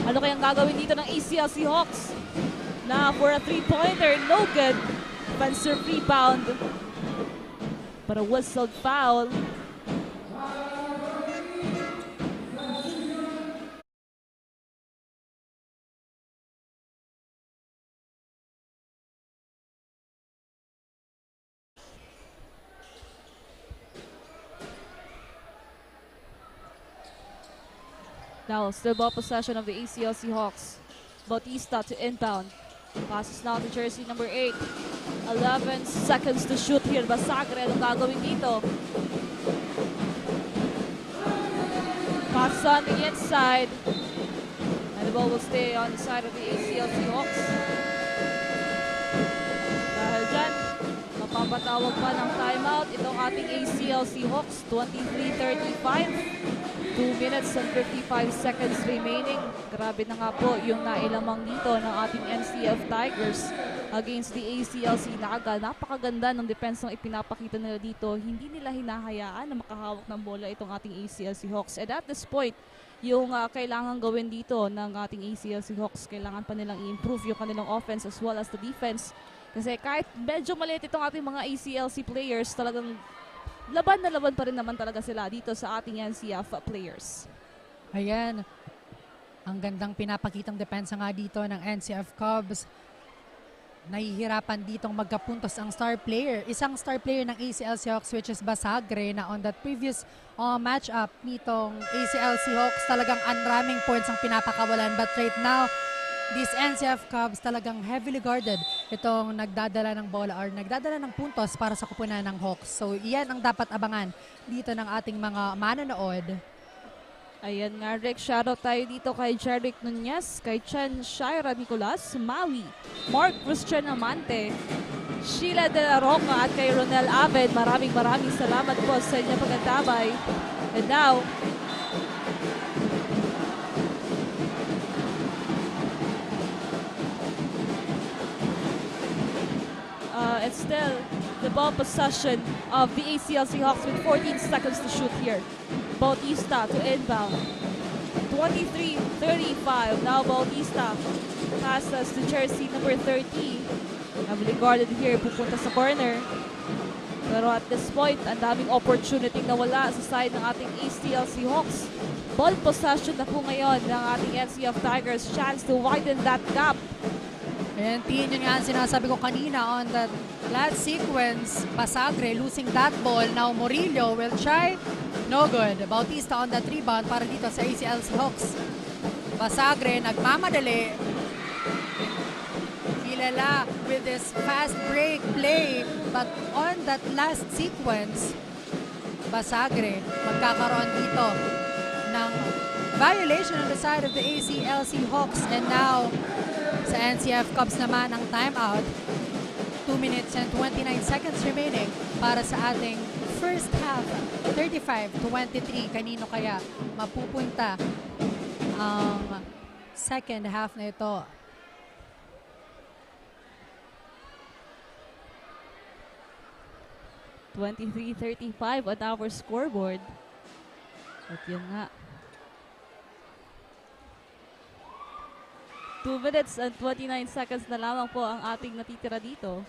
Ano kayang gagawin dito ng ACL Seahawks? Now, for a 3-pointer, no good. Offensive rebound. But a whistled foul. Now, still ball possession of the ACL Seahawks. Bautista to inbound. Passes now to jersey number 8. 11 seconds to shoot here. Basagre, anong gagawin dito? Pass on the inside. And the ball will stay on the side of the ACL Seahawks. Dahil dyan, mapapatawag pa ng timeout itong ating ACL Seahawks. 23-35. 2 minutes and 55 seconds remaining. Grabe na nga po yung nailamang dito ng ating NCF Tigers against the ACL Sinaga. Napakaganda ng depensa ng ipinapakita nila dito. Hindi nila hinahayaan na makahawak ng bola itong ating ACL Seahawks. And at this point, yung kailangan gawin dito ng ating ACL Seahawks, kailangan pa nilang i-improve yung kanilang offense as well as the defense. Kasi kahit medyo maliit itong ating mga ACLC players, talagang laban na laban pa rin naman talaga sila dito sa ating NCF players. Ayan. Ang gandang pinapakitang depensa nga dito ng NCF Cubs. nahihirapan ditong magkapuntos ang star player. Isang star player ng ACL Seahawks which is Basagre na on that previous matchup nitong ACL Seahawks talagang unramming points ang pinapakawalan. But right now, these NCF Cubs talagang heavily guarded itong nagdadala ng bola or nagdadala ng puntos para sa kupunan ng Hawks. So iyan ang dapat abangan dito ng ating mga manonood. Ayan nga, Rick. Shoutout tayo dito kay Jeric Nunez, kay Chen Shaira Nicolas, Maui, Mark Christian Amante, Sheila De La Roca at kay Ronel Abed. Maraming salamat po sa inyong pagkatabay. And now, it's still the ball possession of the ACL Seahawks with 14 seconds to shoot here. Bautista to inbound. 23-35. Now Bautista passes to jersey number 30. Heavily guarded here. Pupunta sa corner. Pero at this point, ang daming opportunity na wala sa side ng ating ACL Seahawks. Ball possession na po ngayon ng ating NCF Tigers. Chance to widen that gap. And yun nga ang sinasabi ko kanina on that last sequence, Basagre losing that ball. Now Murillo will try. No good. Bautista on that rebound para dito sa ACL Seahawks. Basagre nagmamadali. Kilala with this fast break play. But on that last sequence, Basagre magkakaroon dito ng violation on the side of the ACL Seahawks. And now, sa NCF Cubs naman ang timeout. 2 minutes and 29 seconds remaining para sa ating first half. 35-23. Kanino kaya mapupunta ang second half na ito? $23-35 on our scoreboard. At yun nga. 2 minutes and 29 seconds na lamang po ang ating natitira dito.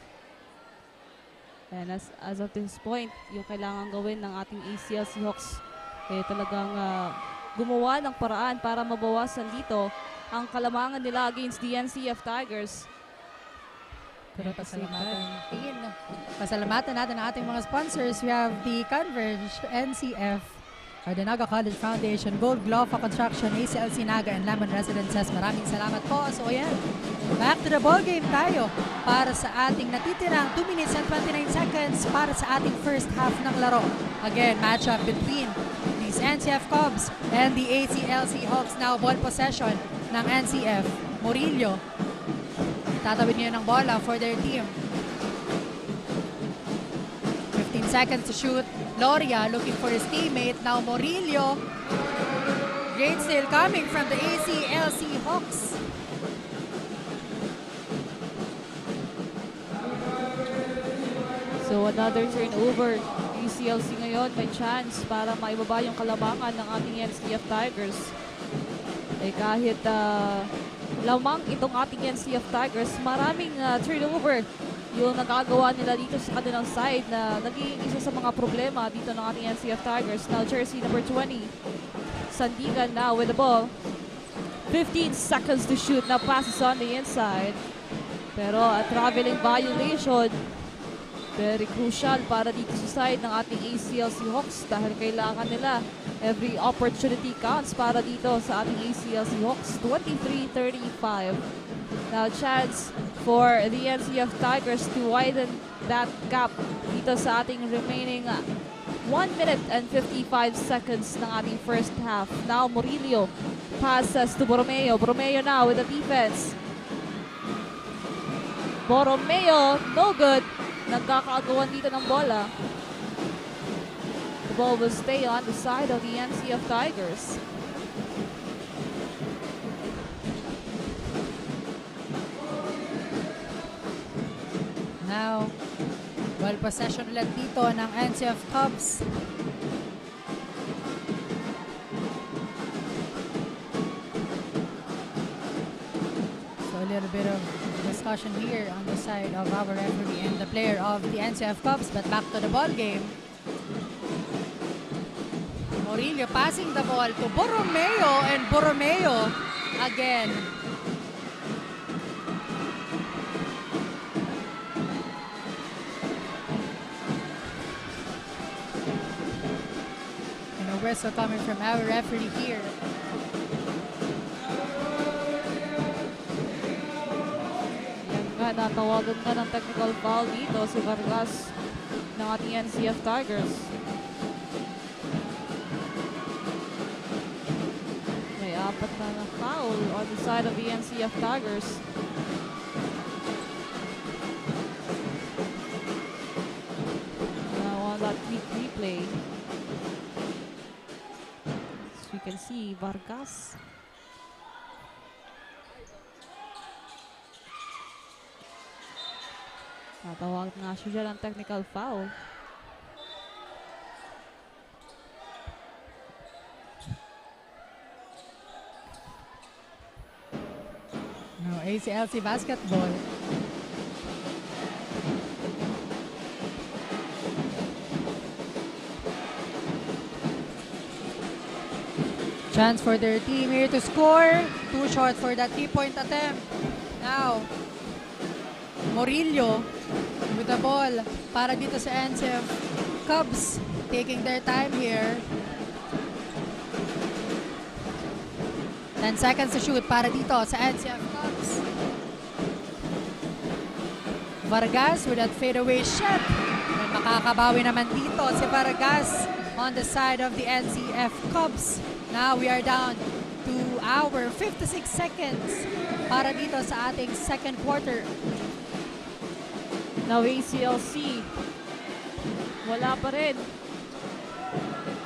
And as of this point, yung kailangan gawin ng ating ACL Seahawks talagang gumawa ng paraan para mabawasan dito ang kalamangan nila against the NCF Tigers. Pero pasalamatan natin ang ating mga sponsors. We have the Converge, NCF, Ardanaga College Foundation, Gold Glofa Construction, ACL Sinaga, and Lemon Residences. Maraming salamat po. So ayan, back to the ball game tayo para sa ating natitirang 2 minutes and 29 seconds para sa ating first half ng laro. Again, matchup between these NCF Cubs and the ACL Seahawks. Now, ball possession ng NCF. Murillo, tatawid niya ng bola for their team. 15 seconds to shoot. Loria looking for his teammate. Now Murillo. Great steal coming from the ACL Seahawks. So another turnover. ACLC ngayon may chance para maibaba yung kalamangan ng ating NCF Tigers. Kahit lamang itong ating NCF Tigers, maraming turnover yung nagagawa nila dito sa kanilang side na naging isa sa mga problema dito ng ating NCF Tigers. Now jersey number 20, Sandigan now with the ball. 15 seconds to shoot. Now passes on the inside. Pero a traveling violation. Very crucial para dito sa side ng ating ACL Seahawks dahil kailangan nila every opportunity counts para dito sa ating ACL Seahawks. 23-35. Now chance for the NCF Tigers to widen that gap dito sa ating remaining 1 minute and 55 seconds ng ating first half. Now Murillo passes to Borromeo. Borromeo now with the defense. Borromeo, no good. Nagkakaagawan dito ng bola. The ball will stay on the side of the NCF Tigers. Now, ball possession ulit dito ng NCF Cubs. So a little bit of discussion here on the side of our referee and the player of the NCF Cubs, but back to the ball game. Murillo passing the ball to Borromeo, and Borromeo again whistle coming from our referee here. Yan nga, natawagan nga ng technical foul dito si Vargas ng ating NCF Tigers. May apat na foul on the side of the NCF Tigers. Now on that quick replay, as we can see, Vargas natawag nga siya ng technical foul. No, ACLC basketball. Chance for their team here to score. Too short for that 3-point attempt. Now, Morillo with the ball para dito sa NCF Cubs, taking their time here. 10 seconds to shoot para dito sa NCF Cubs. Vargas with that fadeaway shot. And makakabawi naman dito si Vargas on the side of the NCF Cubs. Now we are down to our 56 seconds para dito sa ating second quarter. Now ACLC, wala pa rin.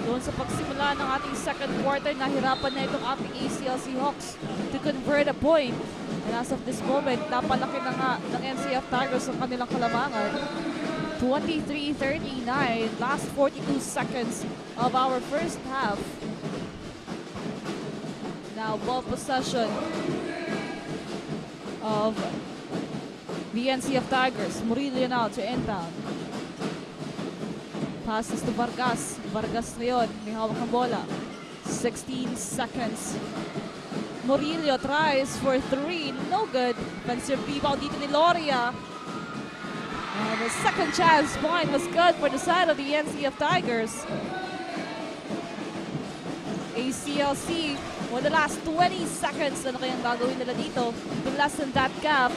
Doon sa pagsimula ng ating second quarter, nahirapan na itong ating ACLC Hawks to convert a point. And as of this moment, napalaki na nga ng NCF Tigers ang kanilang kalamangan. 23-39, last 42 seconds of our first half. Now ball possession of the NCF Tigers. Murillo now to inbound. Passes to Vargas. Vargas ngayon, may hawak ng bola. 16 seconds. Murillo tries for 3. No good. Offensive rebound dito ni Loria. And the second chance point was good for the side of the NCF Tigers. ACLC, for the last 20 seconds, ano kayang gagawin nila dito? To lessen that gap.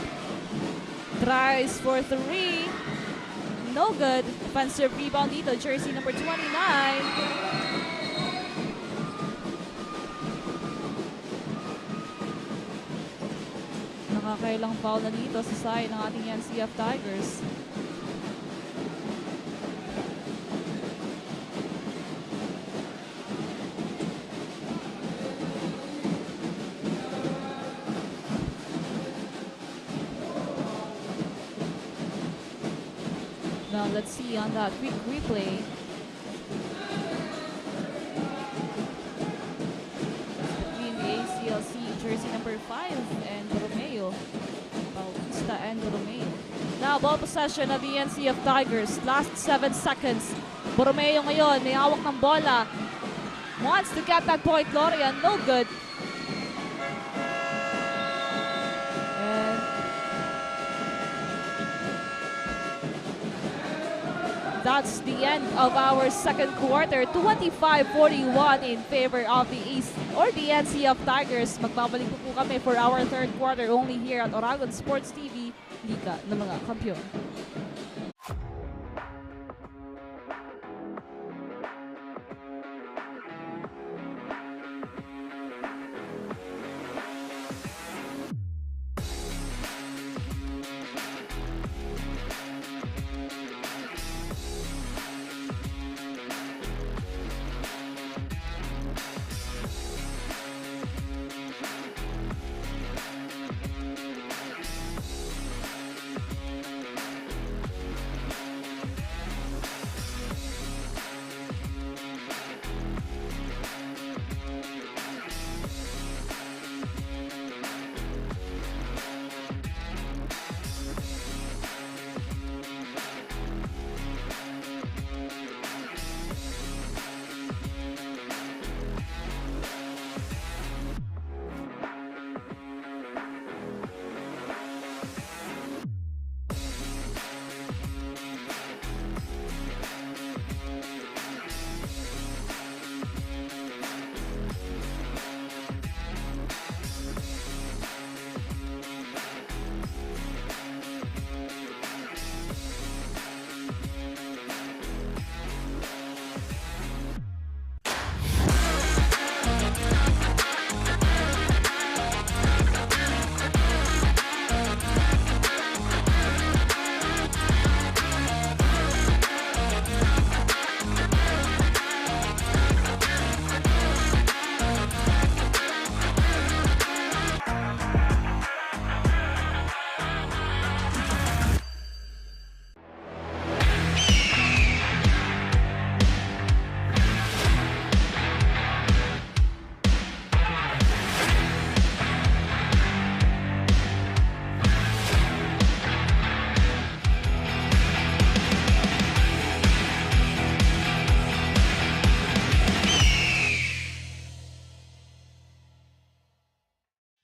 Tries for 3. No good. Offensive rebound dito. Jersey number 29. Nakakailang foul na dito sa side ng ating NCF Tigers. Now let's see on that quick replay. Between the ACLC jersey number 5 and Romeo. Bautista and Romeo. Now ball possession of the NCF Tigers. Last 7 seconds. Borromeo ngayon, may hawak ng bola. Wants to get that point, Loria. No good. And that's the end of our second quarter. 25-41 in favor of the East or the NCF Tigers. Magbabalik po kami for our third quarter only here at Oragon Sports TV, Liga ng mga Kampiyon.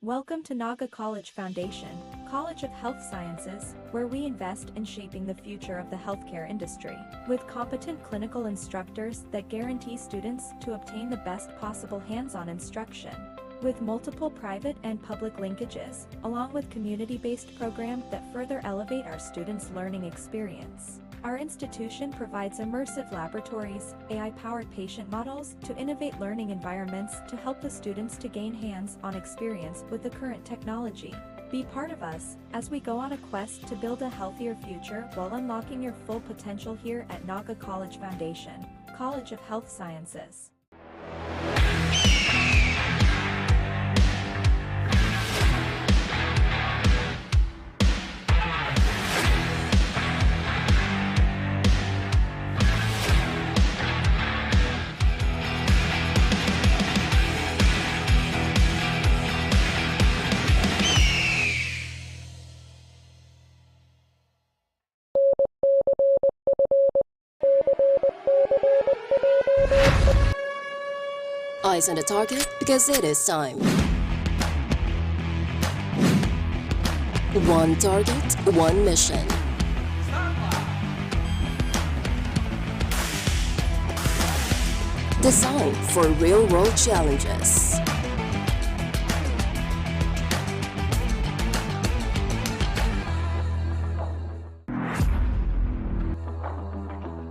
Welcome to Naga College Foundation, College of Health Sciences, where we invest in shaping the future of the healthcare industry. With competent clinical instructors that guarantee students to obtain the best possible hands-on instruction. With multiple private and public linkages, along with community-based programs that further elevate our students' learning experience. Our institution provides immersive laboratories, AI-powered patient models to innovate learning environments to help the students to gain hands-on experience with the current technology. Be part of us as we go on a quest to build a healthier future while unlocking your full potential here at Naga College Foundation, College of Health Sciences. Eyes on the target because it is time. One target, one mission. Designed for real-world challenges.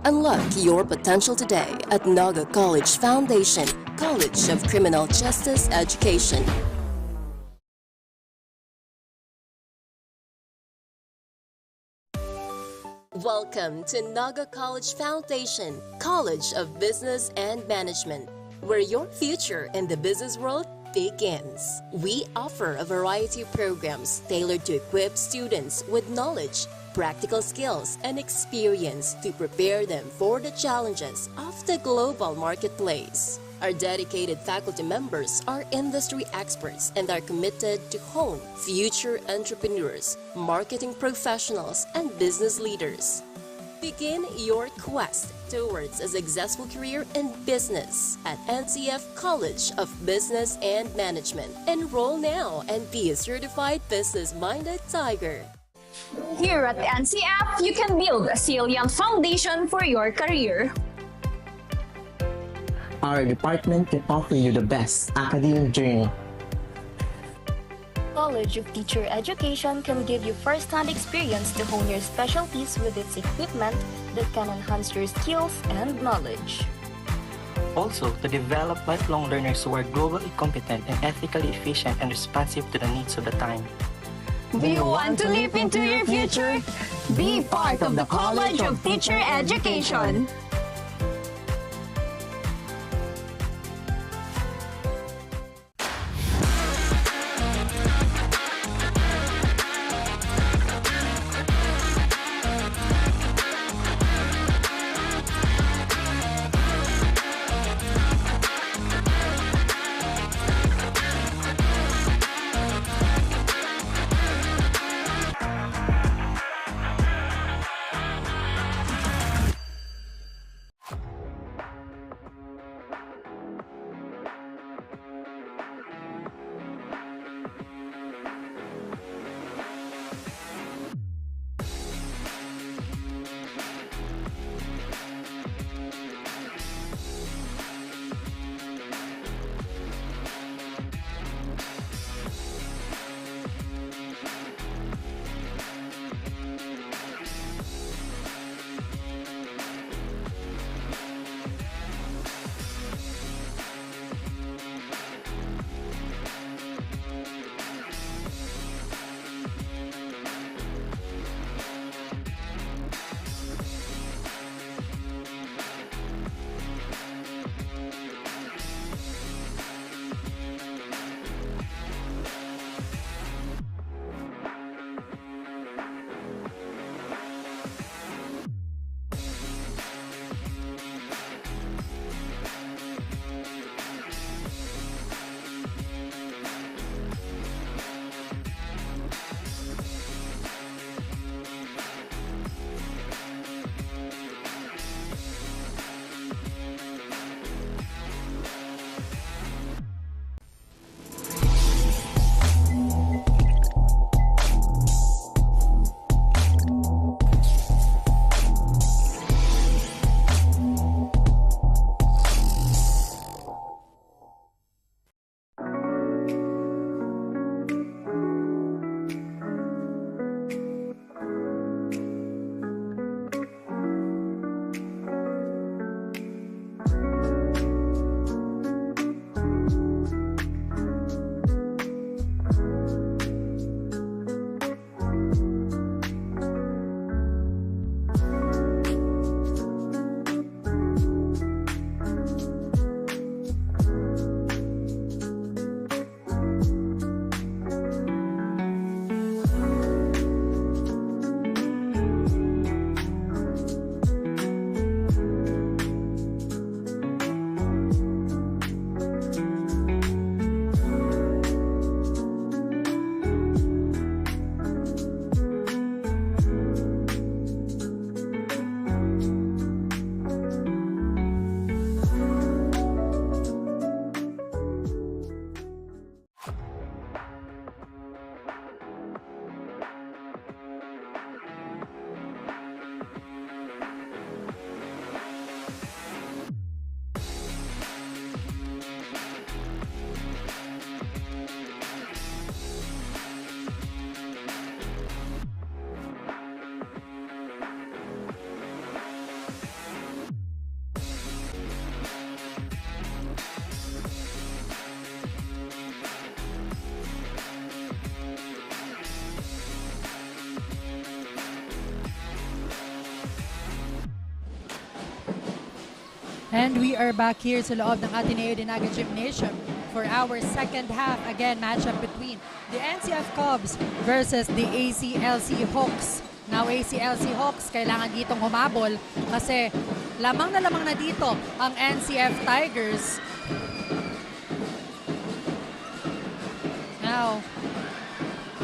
Unlock your potential today at Naga College Foundation, College of Criminal Justice Education. Welcome to Naga College Foundation, College of Business and Management, where your future in the business world begins. We offer a variety of programs tailored to equip students with knowledge, practical skills, and experience to prepare them for the challenges of the global marketplace. Our dedicated faculty members are industry experts and are committed to hone future entrepreneurs, marketing professionals, and business leaders. Begin your quest towards a successful career in business at NCF College of Business and Management. Enroll now and be a certified business-minded tiger. Here at NCF, you can build a salient foundation for your career. Our department can offer you the best academic journey. College of Teacher Education can give you first-hand experience to hone your specialties with its equipment that can enhance your skills and knowledge. Also, to develop lifelong learners who are globally competent and ethically efficient and responsive to the needs of the time. Do you want to leap into your future? Be part of the College of Teacher Education. And we are back here sa loob ng Ateneo de Naga Gymnasium for our second half. Again, matchup between the NCF Cubs versus the ACLC Hawks. Now, ACLC Hawks, kailangan ditong humabol kasi lamang na dito ang NCF Tigers. Now,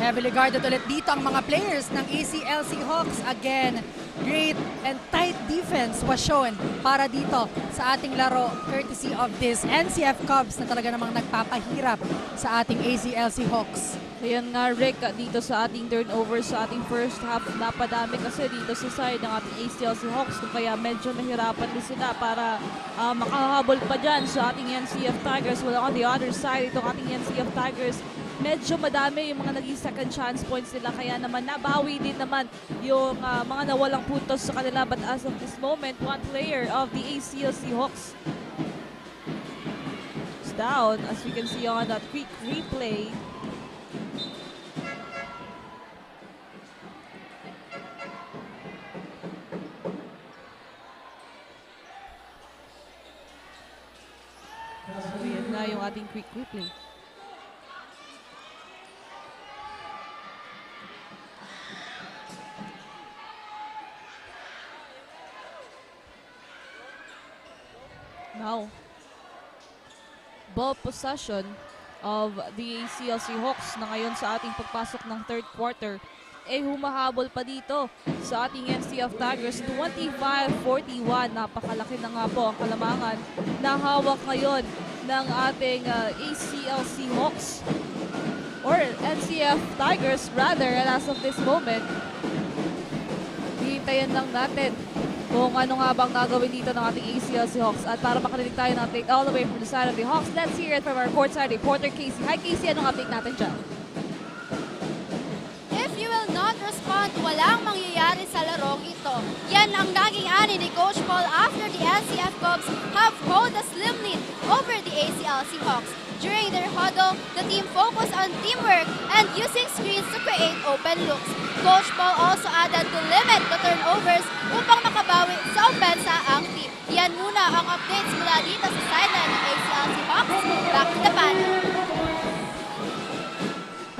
heavily guarded ulit dito ang mga players ng ACLC Hawks. Again, great and tight defense was shown para dito sa ating laro courtesy of this NCF Cubs na talaga namang nagpapahirap sa ating ACLC Hawks. Ayan nga, Rick, dito sa ating turnover sa ating first half, napadami kasi dito sa side ng ating ACLC Hawks. Kaya medyo nahirapan din sila para makahabol pa dyan sa ating NCF Tigers. Well, on the other side, itong ating NCF Tigers, medyo madami yung mga naging second chance points nila. Kaya naman nabawi din naman yung mga nawalang puntos sa kanila. But as of this moment, one player of the ACLC Hawks is down, as we can see on that quick replay. Ayan na yung ating quick replay. Now, ball possession of the ACLC Hawks na ngayon sa ating pagpasok ng third quarter humahabol pa dito sa ating NCF Tigers. 25-41, napakalaki na nga po ang kalamangan na hawak ngayon ng ating ACLC Hawks or NCF Tigers rather. And as of this moment, hihintayin lang natin kung ano nga bang gagawin dito ng ating ACLC Hawks. At para makarinig tayo ng update all the way from the side of the Hawks, let's hear it from our courtside reporter, Casey. Hi Casey, anong update natin dyan? If you will not respond, walang mangyayari sa larong ito. Yan ang naging ani ni Coach Paul after the NCF Cubs have held a slim lead over the ACLC Hawks. During their huddle, the team focused on teamwork and using screens to create open looks. Coach Paul also added to limit the turnovers upang makabawi sa opensa ang team. Yan muna ang updates mula dito sa sideline ng ACLC Hawks. Back to the panel.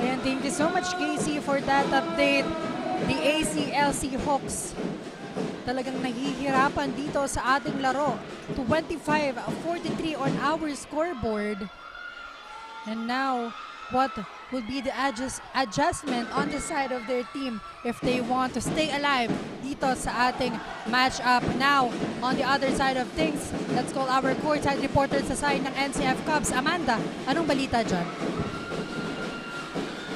Ayan, thank you so much Casey for that update. The ACLC Hawks talagang nahihirapan dito sa ating laro. 25-43 on our scoreboard. And now, what would be the adjustment on the side of their team if they want to stay alive dito sa ating matchup? Now, on the other side of things, let's call our courtside reporter sa side ng NCF Cubs. Amanda, anong balita dyan?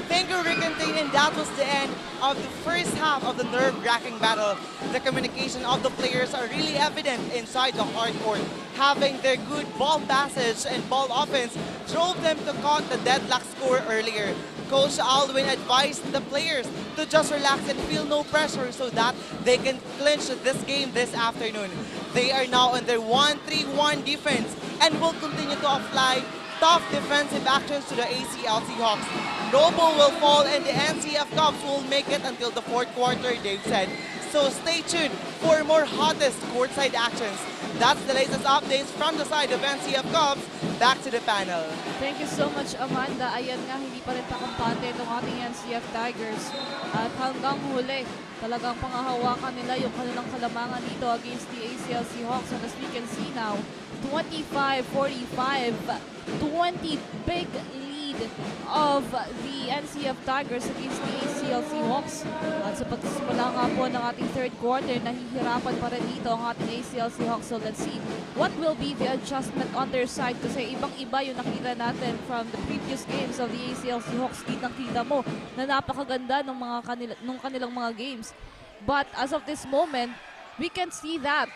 Thank you, Rick and Tain, and that was the end of the first half of the nerve-wracking battle. The communication of the players are really evident inside the hard court. Having their good ball passage and ball offense drove them to cut the deadlock score earlier. Coach Alwin advised the players to just relax and feel no pressure so that they can clinch this game this afternoon. They are now on their 1-3-1 defense and will continue to apply tough defensive actions to the ACLC Hawks. Noble will fall and the NCF Cubs will make it until the fourth quarter, Dave said. So stay tuned for more hottest courtside actions. That's the latest updates from the side of NCF Cubs. Back to the panel. Thank you so much, Amanda. Ayan nga, hindi pa rin pakampante itong ating NCF Tigers. At hanggang huli, talagang pangahawakan nila yung kanilang kalamangan dito against the ACLC Hawks. And as we can see now, 25-45, 20 big lead of the NCF Tigers against the ACLC Hawks. At sa pagsisimula nga po ng ating third quarter, nahihirapan pa rin dito ang ating ACLC Hawks. So let's see what will be the adjustment on their side kasi ibang-iba yung nakita natin from the previous games of the ACLC Hawks. Kitang-kita mo na napakaganda ng kanilang mga games. But as of this moment, we can see that.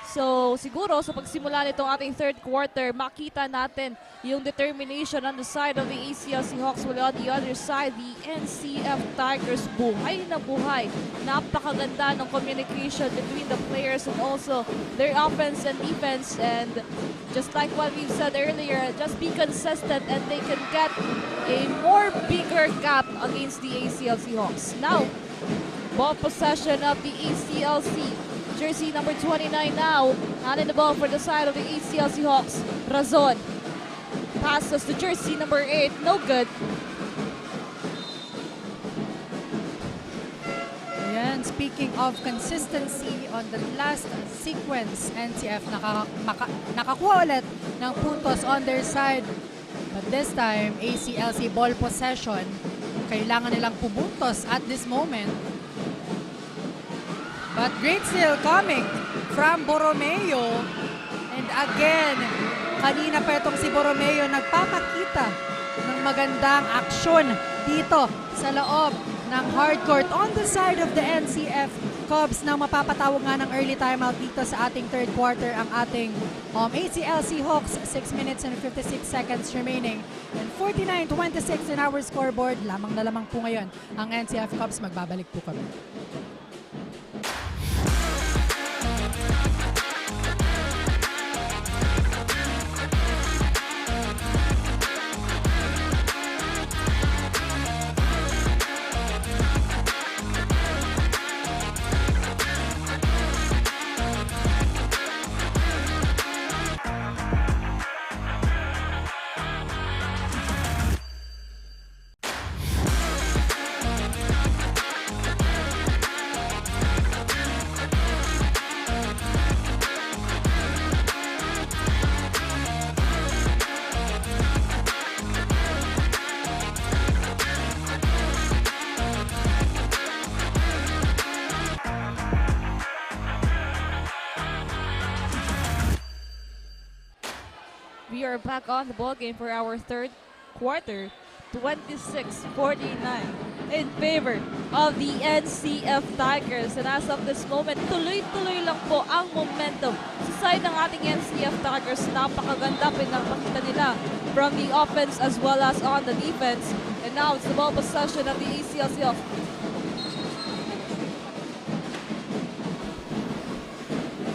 So siguro sa pagsimula nitong ating third quarter, makita natin yung determination on the side of the ACLC Hawks, while on the other side, the NCF Tigers buhay na buhay. Napakaganda ng communication between the players and also their offense and defense. And just like what we've said earlier, just be consistent and they can get a more bigger gap against the ACLC Hawks. Now, ball possession of the ACLC Jersey number 29 now. Handing the ball for the side of the ACLC Hawks. Razon. Passes to jersey number 8. No good. Ayan, speaking of consistency on the last sequence, NCF nakakuha ulit ng puntos on their side. But this time, ACLC ball possession. Kailangan nilang pumuntos at this moment. But great steal coming from Borromeo. And again, kanina pa itong si Borromeo nagpapakita ng magandang aksyon dito sa loob ng hardcourt on the side of the NCF Cubs na mapapatawag nga ng early timeout dito sa ating third quarter ang ating ACLC Hawks. 6 minutes and 56 seconds remaining and 49-26 in our scoreboard. Lamang na lamang po ngayon ang NCF Cubs. Magbabalik po kami. We are back on the ball game for our third quarter. 26-49 in favor of the NCF Tigers. And as of this moment, tuloy-tuloy lang po ang momentum sa side ng ating NCF Tigers. Napakaganda pinapakita nila from the offense as well as on the defense. And now it's the ball possession of the ACLC.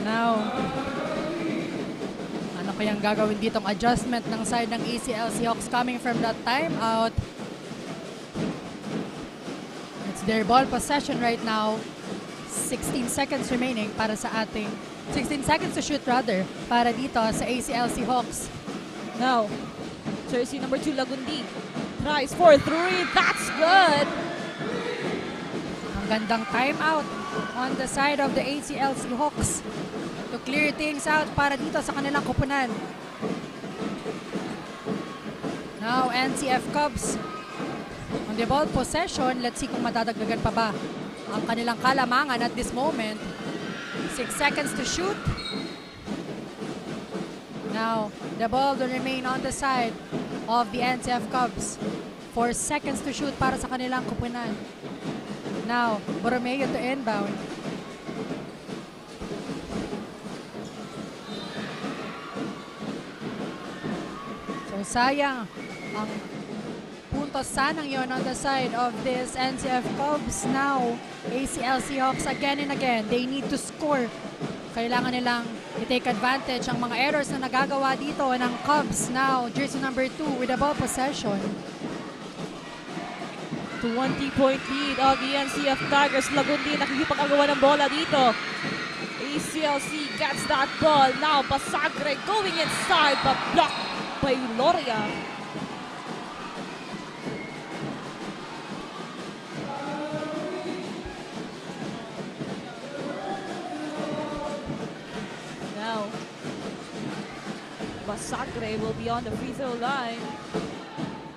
Now, ano kayang gagawin ditong adjustment ng side ng ACLC Hawks coming from that timeout? It's their ball possession right now. 16 seconds remaining para sa ating 16 seconds to shoot rather para dito sa ACLC Hawks. Now, jersey number 2 Lagundi tries for 3. That's good. Ang gandang timeout on the side of the ACLC Hawks to clear things out para dito sa kanilang koponan. Now, NCF Cubs on the ball possession. Let's see kung madadagdagan pa ba ang kanilang kalamangan at this moment. 6 seconds to shoot. Now, the ball will remain on the side of the NCF Cubs. 4 seconds to shoot para sa kanilang koponan. Now, Borromeo to inbound. So, sayang ang puntos sanang yon on the side of this NCF Cubs. Now, ACLC Hawks again and again, they need to score. Kailangan nilang i-take advantage ang mga errors na nagagawa dito ng Cubs. Now, jersey number 2 with the ball possession. 20-point lead of the NCF Tigers. Lagundi nakikipag-agawa ng bola dito. ACLC gets that ball. Now, Basagre going inside but blocked by Loria. Now, Basagre will be on the free throw line.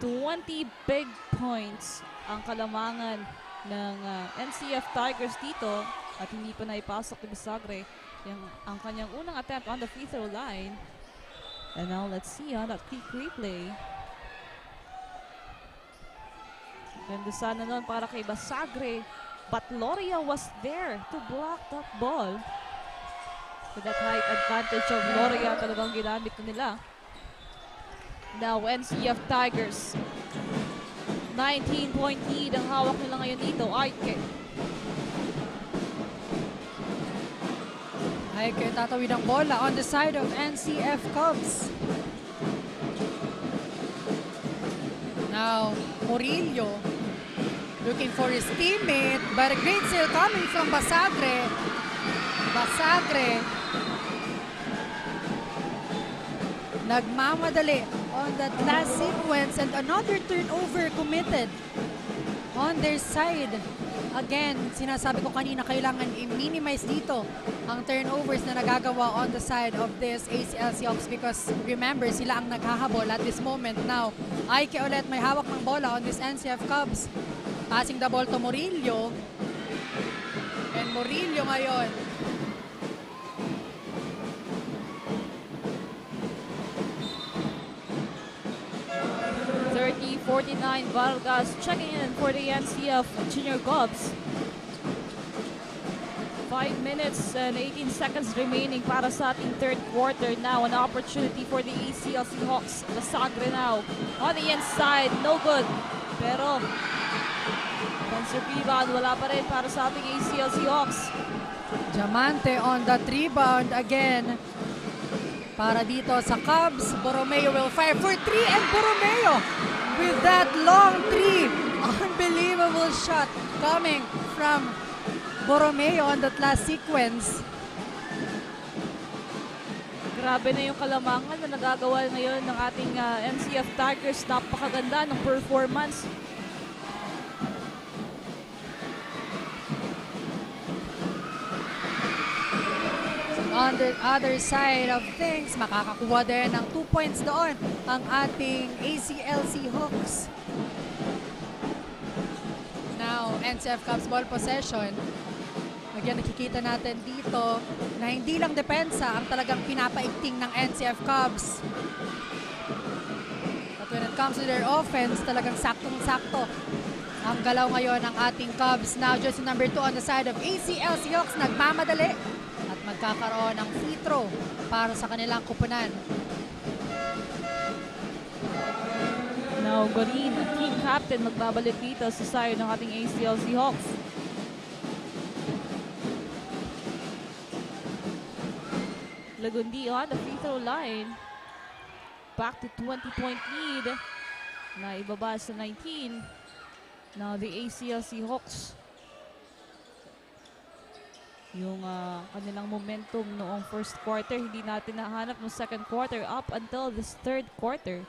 20 big points ang kalamangan ng NCF Tigers dito at hindi pa naipasok ni Basagre ang kanyang unang attempt on the free throw line. And now let's see on that quick replay. Ganda sana nun para kay Basagre, but Loria was there to block that ball. So that height advantage of Loria talagang ginamit nila. Now NCF Tigers 19-point lead ang hawak nila ngayon dito. Aike tatawid ang bola on the side of NCF Cubs. Now, Murillo looking for his teammate, but a great steal coming from Basagre. Masagre. Nagmamadali on that last sequence and another turnover committed on their side. Again, sinasabi ko kanina, kailangan i-minimize dito ang turnovers na nagagawa on the side of this ACL Seahawks because remember, sila ang naghahabol at this moment now. Aike ulit may hawak ng bola on this NCF Cubs. Passing the ball to Murillo. And Murillo ngayon. .49 Vargas checking in for the NCF Junior Cubs. 5 minutes and 18 seconds remaining para sa ating third quarter. Now an opportunity for the ACL Seahawks. Masagre now on the inside, no good. Pero defensive rebound, wala pa rin para sa ating ACL Seahawks. Diamante on that rebound again. Para dito sa Cubs, Borromeo will fire for 3 and Borromeo with that long 3. Unbelievable shot coming from Borromeo on that last sequence. Grabe na yung kalamangan na nagagawa ngayon ng ating NCF Tigers. Napakaganda ng performance. On the other side of things, makakakuha din ng 2 points doon ang ating ACL Seahawks. Now, NCF Cubs ball possession. Again, nakikita natin dito na hindi lang depensa ang talagang pinapaigting ng NCF Cubs. But when it comes to their offense, talagang saktong-sakto ang galaw ngayon ng ating Cubs. Now, jersey number 2 on the side of ACL Seahawks, nagmamadali at magkakaroon ng free throw para sa kanilang kupunan. Now, Gorin, team captain, magbabalik dito sa side ng ating ACL Seahawks. Lagundi on the free throw line. Back to 20-point lead. Na ibaba sa 19. Now, the ACL Seahawks. Yung kanilang momentum noong first quarter, hindi natin nahanap ng second quarter up until this third quarter.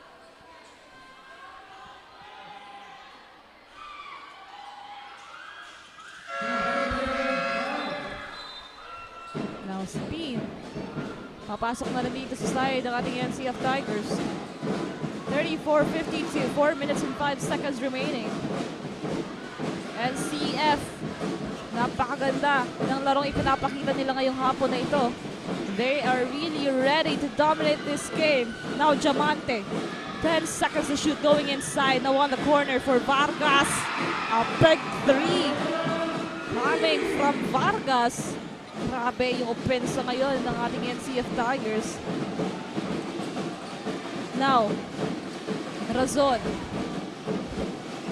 Now spin. Papasok na rin dito sa side ng ating NCF Tigers. 34-52, 4 minutes and 5 seconds remaining. NCF. Napakaganda ng larong ipinapakita nila ngayong hapon na ito. They are really ready to dominate this game. Now Diamante. 10 seconds to shoot going inside. Now on the corner for Vargas. A big 3 coming from Vargas. Grabe yung opensa ngayon ng ating NCF Tigers. Now, Razon.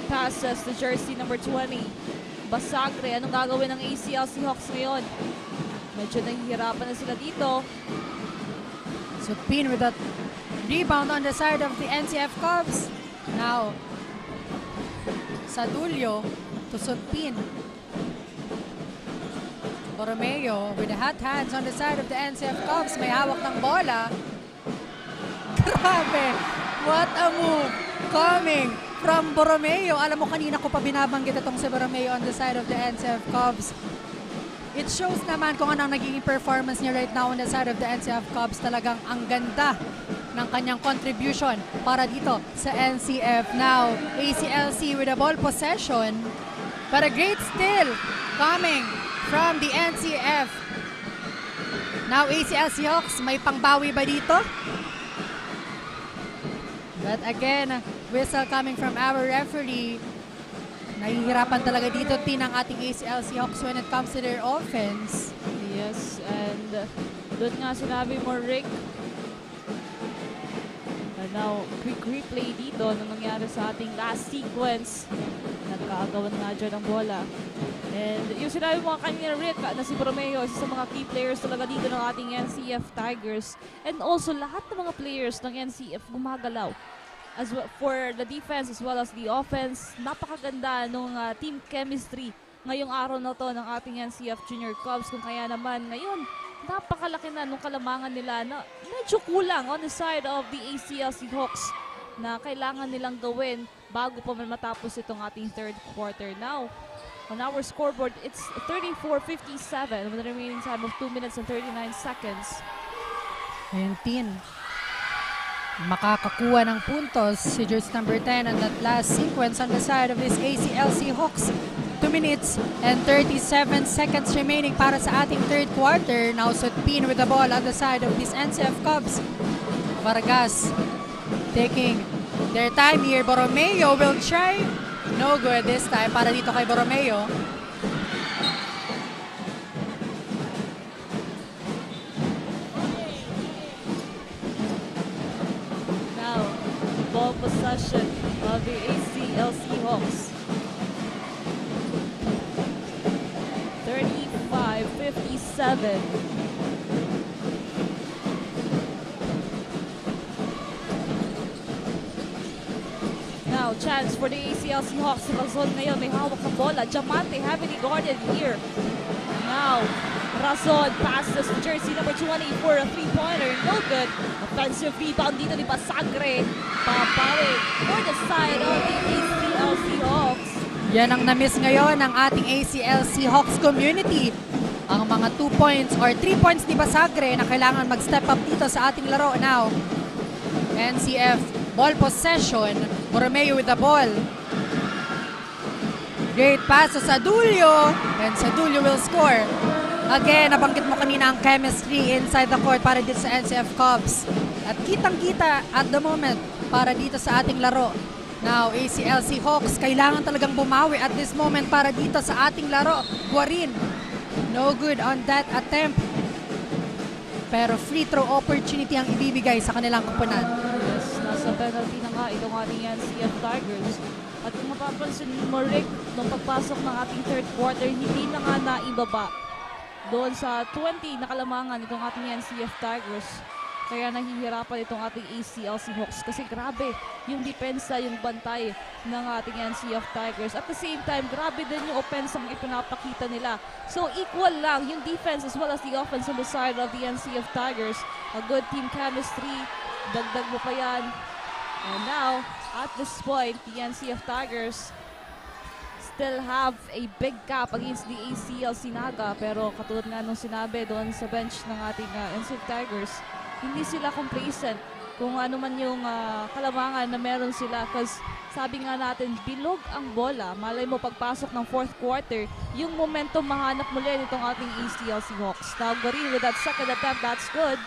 Passes to jersey number 20. Basagre, anong gagawin ng ACL Seahawks ngayon? Medyo nahihirapan na sila dito. Supin with that rebound on the side of the NCF Cubs. Now, Sadulio to Supin. Borromeo with the hot hands on the side of the NCF Cubs. May hawak ng bola. Grabe! What a move coming from Borromeo. Alam mo, kanina ko pa binabanggit itong si Borromeo on the side of the NCF Cubs. It shows naman kung anong nagiging performance niya right now on the side of the NCF Cubs. Talagang ang ganda ng kanyang contribution para dito sa NCF. Now, ACLC with a ball possession. But a great steal coming from the NCF. Now, ACL Seahawks, may pangbawi ba dito? But again, whistle coming from our referee. Nahihirapan talaga dito ang ating ACL Seahawks when it comes to their offense. Yes, and doon nga sinabi mo, Rick. And now, quick replay dito na nangyari sa ating last sequence. Nagkaagawan nga dyan ng bola. And yung sinabi mo kanina, Rick, na si Borromeo, isa sa mga key players talaga dito ng ating NCF Tigers. And also, lahat ng mga players ng NCF gumagalaw. As well, for the defense as well as the offense, napakaganda ng team chemistry ngayong araw na to ng ating NCF Junior Cubs, kung kaya naman ngayon napakalaki na nung kalamangan nila na medyo kulang on the side of the ACLC Hawks na kailangan nilang gawin bago pa man matapos itong ating third quarter. Now, on our scoreboard, it's 34-57 with the remaining time of 2 minutes and 39 seconds. Ayun, Tin. Makakakuha ng puntos si jersey number 10 on that last sequence on the side of this ACLC Hawks. 2 minutes and 37 seconds remaining para sa ating third quarter. Now Sutpin with the ball on the side of this NCF Cubs. Vargas taking their time here. Borromeo will try. No good this time para dito kay Borromeo. Now, ball possession of the ACLC Hawks. 35-57. Now, chance for the ACLC Hawks sa zone ngayon. May hawak na bola. Diamante heavily guarded here. Now, Razon passes to jersey number 20 for a three-pointer. No good. Offensive rebound dito ni Basagre. Papawi for the side of the ACLC Hawks. Yan ang na-miss ngayon ng ating ACLC Hawks community. Ang mga 2 points or 3 points ni Basagre na kailangan mag-step up dito sa ating laro. Now, NCF ball possession. Borromeo with the ball. Great pass sa Sadulio. And Sadulio will score. Again, nabanggit mo kanina ang chemistry inside the court para dito sa NCF Cubs. At kitang-kita at the moment para dito sa ating laro. Now, ACLC Hawks, kailangan talagang bumawi at this moment para dito sa ating laro. Guarin, no good on that attempt. Pero free throw opportunity ang ibibigay sa kanilang koponan. Yes, nasa penalty na nga itong ating NCF Tigers. At kung mapapansin mo, Rick, nung pagpasok ng ating third quarter, hindi na nga naibaba doon sa 20 na kalamangan itong ating NCF Tigers. Kaya nahihirapan itong ating ACLC Hawks kasi grabe yung depensa, yung bantay ng ating NCF Tigers. At the same time, grabe din yung offense ang ipinapakita nila. So equal lang yung defense as well as the offense on the side of the NCF Tigers. A good team chemistry, dagdag mo pa yan. And now, at this point, the NCF Tigers still have a big gap against the ACLC Naga. Pero katulad nga nung sinabi doon sa bench ng ating NCF Tigers, hindi sila complacent kung ano man yung kalamangan na meron sila. Kasi sabi nga natin, bilog ang bola. Malay mo pagpasok ng fourth quarter, yung momentum mahanap muli nitong ating ACLC Hawks. Now, Guarin with that second attempt, that's good.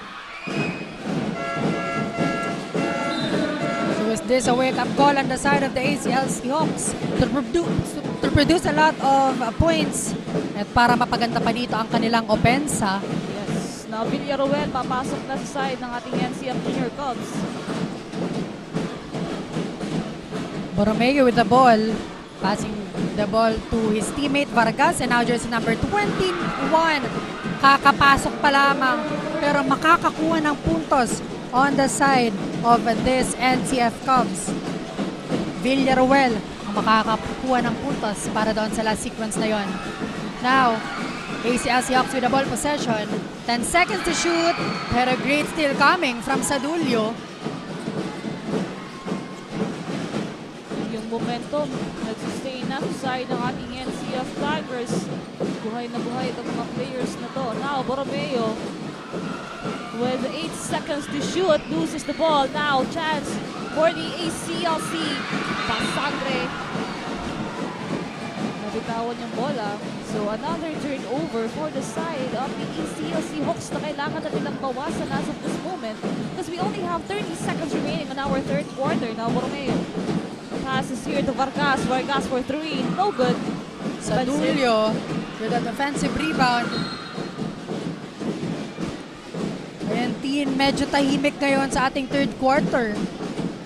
So is this a wake-up call on the side of the ACLC Hawks to produce a lot of points at para mapaganda pa dito ang kanilang opensa? Yes. Now, Villaruel papasok na sa side ng ating NCF Junior Cubs. Borromeo with the ball, passing the ball to his teammate Vargas, and now jersey number 21. Kakapasok pa lamang pero makakakuha ng puntos on the side of this NCF Cubs. Villaruel ang makakakuha ng puntos para doon sa last sequence na yon. Now, ACLC Hawks with the ball possession. 10 seconds to shoot, pero great steal coming from Sadulio. Yung momentum, nag-sustain na sa side ng ating NCF Tigers. Buhay na buhay itong mga players na to. Now, Borromeo with 8 seconds to shoot, loses the ball. Now, chance for the ACLC. Basagre. Nabitawan yung bola. So, another turnover for the side of the ACLC Hawks na kailangan na nilang bawasan as of this moment because we only have 30 seconds remaining on our third quarter. Now, Borromeo passes here to Vargas. Vargas for 3. No good. Sadulio with an offensive rebound. Ayan, team, medyo tahimik ngayon sa ating third quarter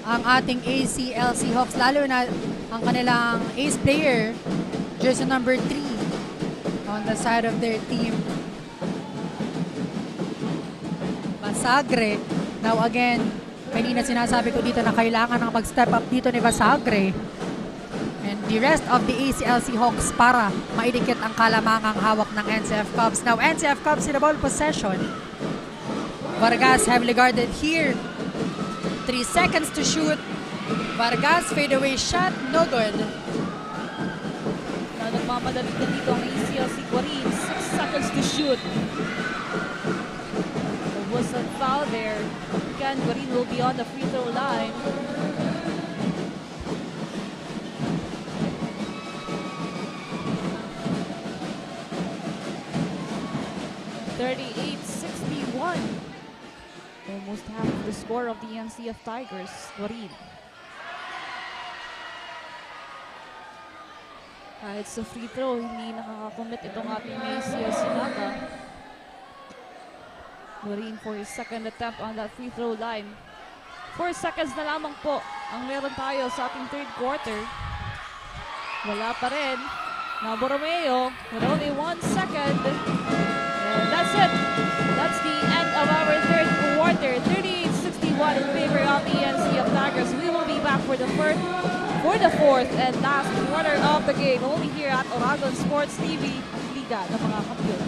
ang ating ACLC Hawks, lalo na ang kanilang ace player, jersey number 3 on the side of their team. Basagre. Now again, kanina sinasabi ko dito na kailangan ng mag-step up dito ni Basagre. And the rest of the ACL Seahawks para maidikit ang kalamangang hawak ng NCF Cubs. Now, NCF Cubs in the ball possession. Vargas heavily guarded here. 3 seconds to shoot. Vargas fadeaway shot, no good. Na nagmamadali na dito ang ACL si Guarin. 6 seconds to shoot. There was a foul there. Again, Guarin will be on the free throw line. Almost half of the score of the NCF Tigers. Guarin. Kahit sa free throw, hindi nakakakommit itong ating ACL Sinaga. Guarin for his second attempt on that free throw line. 4 seconds na lamang po ang meron tayo sa ating third quarter. Wala pa rin. Now Borromeo with only 1 second. And that's it. That's the end of our third quarter. 38-61 in favor of the NCF Tigers. We will be back for the fourth and last quarter of the game. Only here at Oragon Sports TV, Liga ng mga Kampiyon.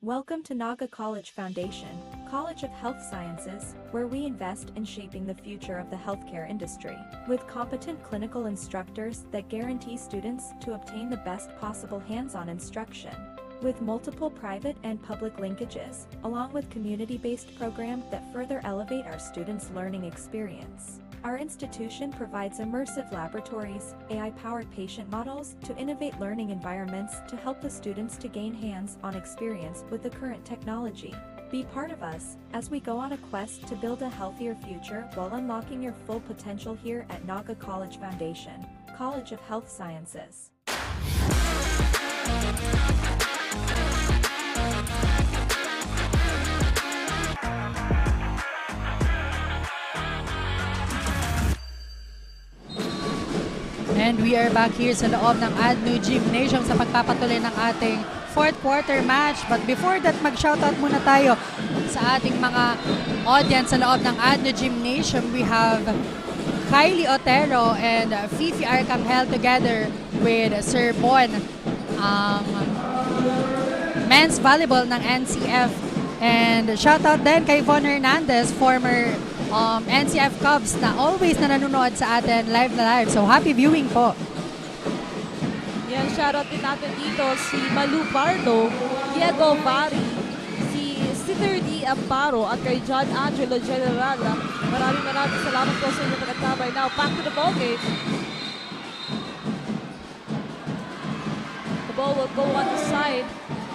Welcome to Naga College Foundation, College of Health Sciences, where we invest in shaping the future of the healthcare industry, with competent clinical instructors that guarantee students to obtain the best possible hands-on instruction, with multiple private and public linkages, along with community-based programs that further elevate our students' learning experience. Our institution provides immersive laboratories, AI-powered patient models to innovate learning environments to help the students to gain hands-on experience with the current technology. Be part of us as we go on a quest to build a healthier future while unlocking your full potential here at Naga College Foundation, College of Health Sciences. And we are back here sa loob ng ADNU Gymnasium sa pagpapatuloy ng ating fourth quarter match. But before that, mag-shoutout muna tayo sa ating mga audience sa loob ng ADNU Gymnasium. We have Kylie Otero and Fifi Arcangel together with Sir Bon, men's volleyball ng NCF. And shoutout din kay Von Hernandez, former NCF Cubs na always na nanonood sa atin live na live. So happy viewing po. Yan, shoutout din natin dito si Malu Pardo, Diego Bari, si Sitter D. Amparo at kay John Angelo General. Maraming salamat po sa inyong pagkatabay. Now, back to the ball game. The ball will go on the side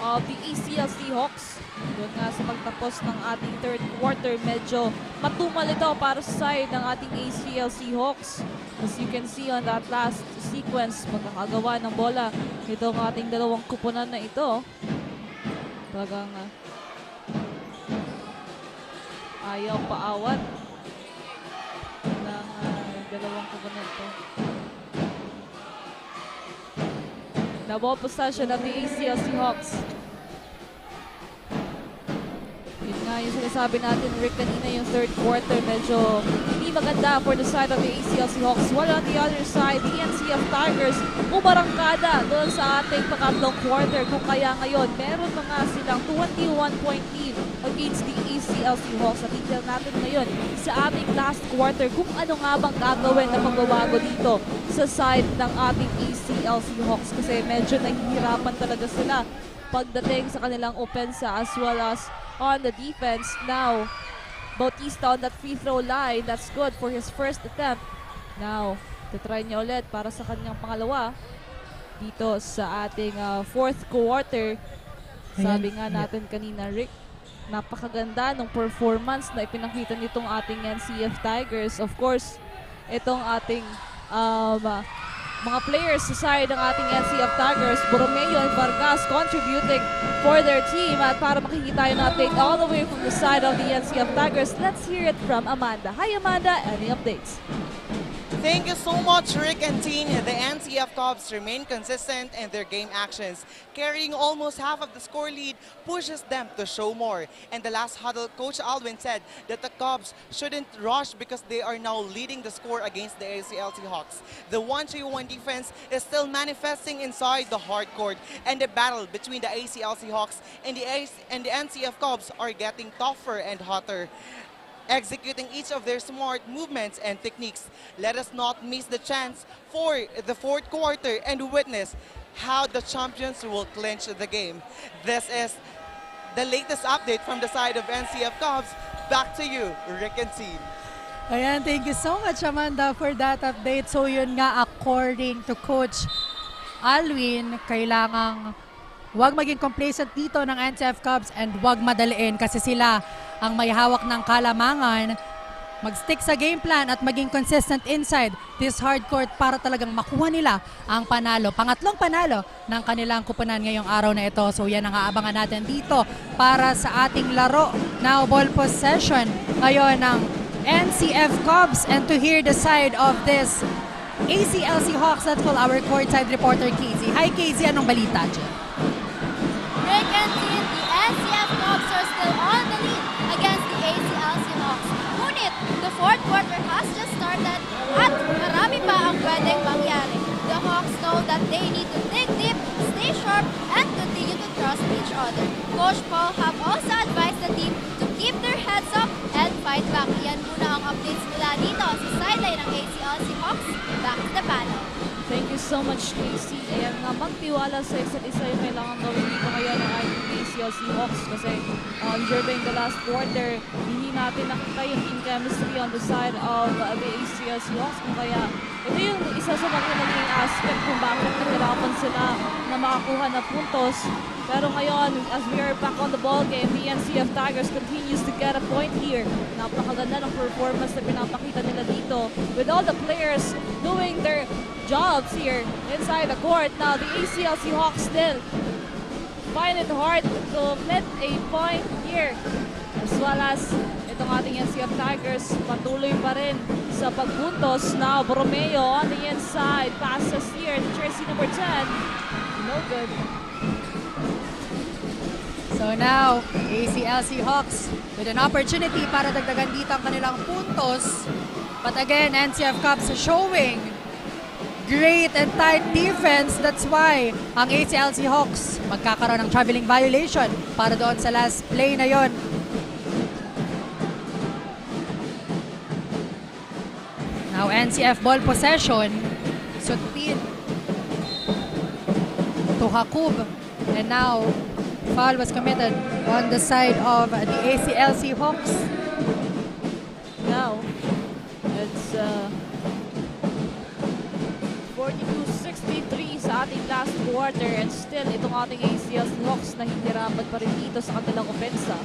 of the ACL Seahawks. Doon nga sa pagtapos ng ating third quarter, medyo matumal ito para sa side ng ating ACL Seahawks. As you can see on that last sequence, pagkakagawa ng bola, itong ating dalawang kupunan na ito. Talagang ayaw paawat ng dalawang kupunan ito. Na ball possession of the ACL Seahawks. Yun nga yung sinasabi natin, Rick, kanina yung third quarter, medyo hindi maganda for the side of the ACL Seahawks. While on the other side, the NCF Tigers umarangkada doon sa ating pangatlong quarter. Kung kaya ngayon, meron na nga silang 21-point lead against the ACL Seahawks. At tingnan natin ngayon sa ating last quarter kung ano nga bang gagawin na pagbabago dito sa side ng ating ACL Seahawks. Kasi medyo nahihirapan talaga sila pagdating sa kanilang opensa as well as on the defense. Now, Bautista on that free throw line. That's good for his first attempt. Now, try niya ulit para sa kanyang pangalawa dito sa ating fourth quarter. Sabi nga natin kanina, Rick, napakaganda ng performance na ipinakita nitong ating NCF Tigers. Of course, itong ating mga players sa side ng ating NCF Tigers, Borromeo and Vargas contributing for their team. At para makikita yung update all the way from the side of the NCF Tigers, let's hear it from Amanda. Hi Amanda, any updates? Thank you so much, Rick and team. The NCF Cubs remain consistent in their game actions. Carrying almost half of the score lead pushes them to show more. And the last huddle, Coach Alwin said that the Cubs shouldn't rush because they are now leading the score against the ACLC Hawks. The 1-3-1 defense is still manifesting inside the hard court, and the battle between the ACLC Hawks and the NCF Cubs are getting tougher and hotter, executing each of their smart movements and techniques. Let us not miss the chance for the fourth quarter and witness how the champions will clinch the game. This is the latest update from the side of NCF Cubs. Back to you, Rick and team. Ayan, thank you so much Amanda for that update. So yun nga, according to Coach Alwin, kailangang huwag maging complacent dito ng NCF Cubs and huwag madaliin kasi sila ang may hawak ng kalamangan. Mag-stick sa game plan at maging consistent inside this hard court para talagang makuha nila ang panalo. Pangatlong panalo ng kanilang kupunan ngayong araw na ito. So yan ang aabangan natin dito para sa ating laro. Now ball possession ngayon ng NCF Cubs, and to hear the side of this ACLC Hawks, let's call our courtside reporter Casey. Hi Casey, anong balita dyan? Rick and team, the NCF Cubs are still on the lead against the ACLC Hawks. Ngunit, the fourth quarter has just started at marami pa ang pwedeng mangyari. The Hawks know that they need to dig deep, stay sharp, and continue to trust each other. Coach Paul have also advised the team to keep their heads up and fight back. Yan muna ang updates mula dito sa sideline ng ACLC Hawks. Back to the panel. Thank you so much, Casey. Ayan nga, magtiwala sa isa't isa yung kailangan gawin dito ngayon ng ating ACLC Hawks kasi during the last quarter, hindi natin nakita yung team chemistry on the side of the ACLC Hawks. Kung kaya, ito yung isa sa mga naging aspect kung bakit nagkarapan sila na makakuha na puntos. Pero ngayon, as we are back on the ball game, the NCF Tigers continues to get a point here. Napakaganda ng performance na pinapakita nila dito with all the players doing their jobs here inside the court. Now, the ACLC Hawks still find it hard to net a point here. As well as itong ating NCF Tigers, patuloy pa rin sa pagpuntos. Now, Borromeo on the inside. Passes here to jersey number 10. No good. So now, ACLC Hawks with an opportunity para dagdagan dito ang kanilang puntos. But again, NCF Cubs showing great and tight defense. That's why ang ACLC Hawks magkakaroon ng traveling violation para doon sa last play na yon. Now NCF ball possession. Sutpin to Hakub. And now foul was committed on the side of the ACLC Hawks. Now, it's 42-63 sa ating last quarter, and still itong ating ACLC Hawks na hihirapan pa rin dito sa kanilang opensa.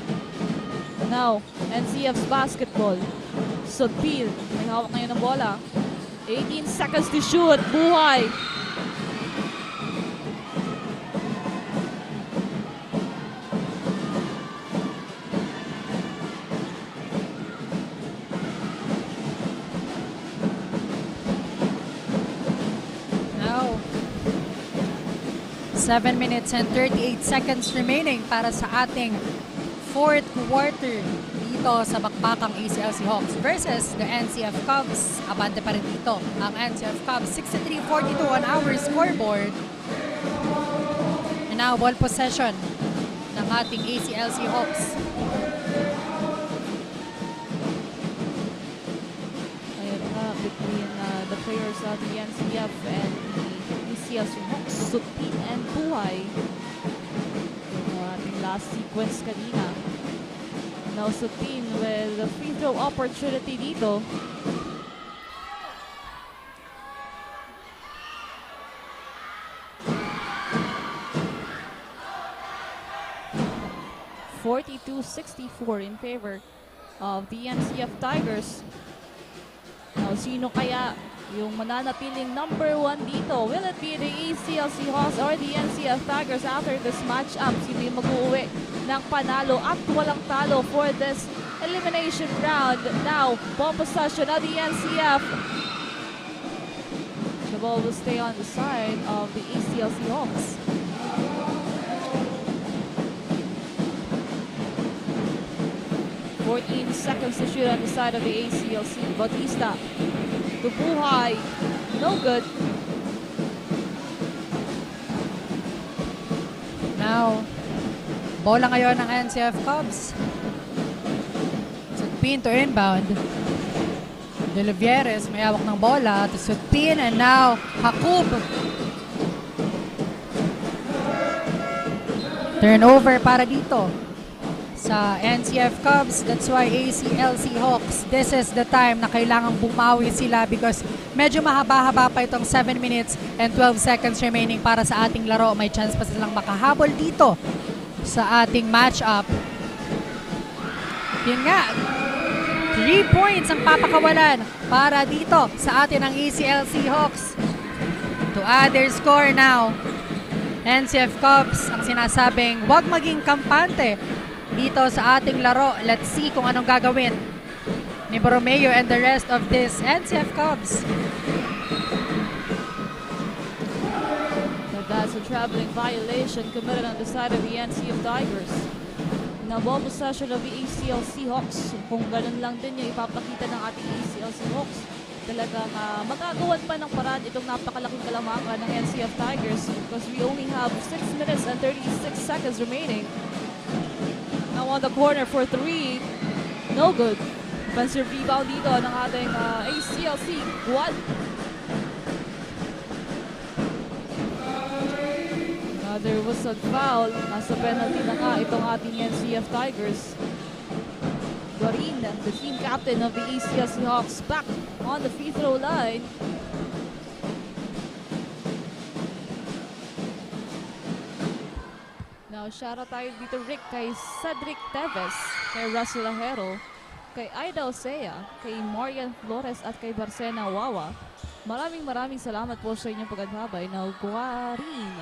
Now, NCF's basketball. Sotpil, may hawak ngayon ng bola. 18 seconds to shoot. Buhay. Now, 7 minutes and 38 seconds remaining para sa ating fourth quarter dito sa bakbakang ACLC Hawks versus the NCF Cubs. Abante pa rin dito ang NCF Cubs. 63-42 on our scoreboard. And now, ball possession ng ating ACLC Hawks. Ayan nga, between the players of the NCF and the ACLC Hawks, Sutpin and Buhay. Yung ating last sequence kanina. Now Sutin with the free throw opportunity dito. (42-64) in favor of the NCF Tigers. Now, sino kaya yung mananatiling number 1 dito? Will it be the ACLC Hawks or the NCF Tigers after this matchup? Sino yung mag-uwi ng panalo at walang talo for this elimination round? Now, ball possession of the NCF. The ball will stay on the side of the ACLC Hawks. (14 seconds to shoot on the side of the ACLC. Bautista to Buhay. No good. Now, bola ngayon ng NCF Cubs. Sutpin to inbound. De Livieres may hawak ng bola to Sutpin and now Hakub. Turnover para dito sa NCF Cubs. That's why ACLC Hawks, this is the time na kailangang bumawi sila because medyo mahaba-haba pa itong 7 minutes and 12 seconds remaining para sa ating laro. May chance pa silang makahabol dito sa ating matchup. Yun nga, 3 points ang papakawalan para dito sa atin ng ACLC Hawks. To add their score now, NCF Cubs ang sinasabing wag maging kampante dito sa ating laro. Let's see kung anong gagawin ni Borromeo and the rest of this NCF Cubs. So that's a traveling violation committed on the side of the NCF Tigers. Now, ball possession of the ACLC Hawks. Kung ganun lang din yung ipapakita ng ating ACLC Hawks, talagang magagawan pa ng paraan itong napakalaking kalamangan ng NCF Tigers because we only have 6 minutes and 36 seconds remaining. Now on the corner for 3. No good. Offensive rebound dito ng ating ACLC. What? Another whistle foul. Nasa penalty na nga itong ating NCF Tigers. Guarin, the team captain of the ACLC Hawks, back on the free throw line. Now, shoutout tayo dito, Rick, kay Cedric Teves, kay Russell Ajero, kay Aida Osea, kay Marian Flores, at kay Barcena Wawa. Maraming salamat po sa inyong pagkakabay. Now, Guarin.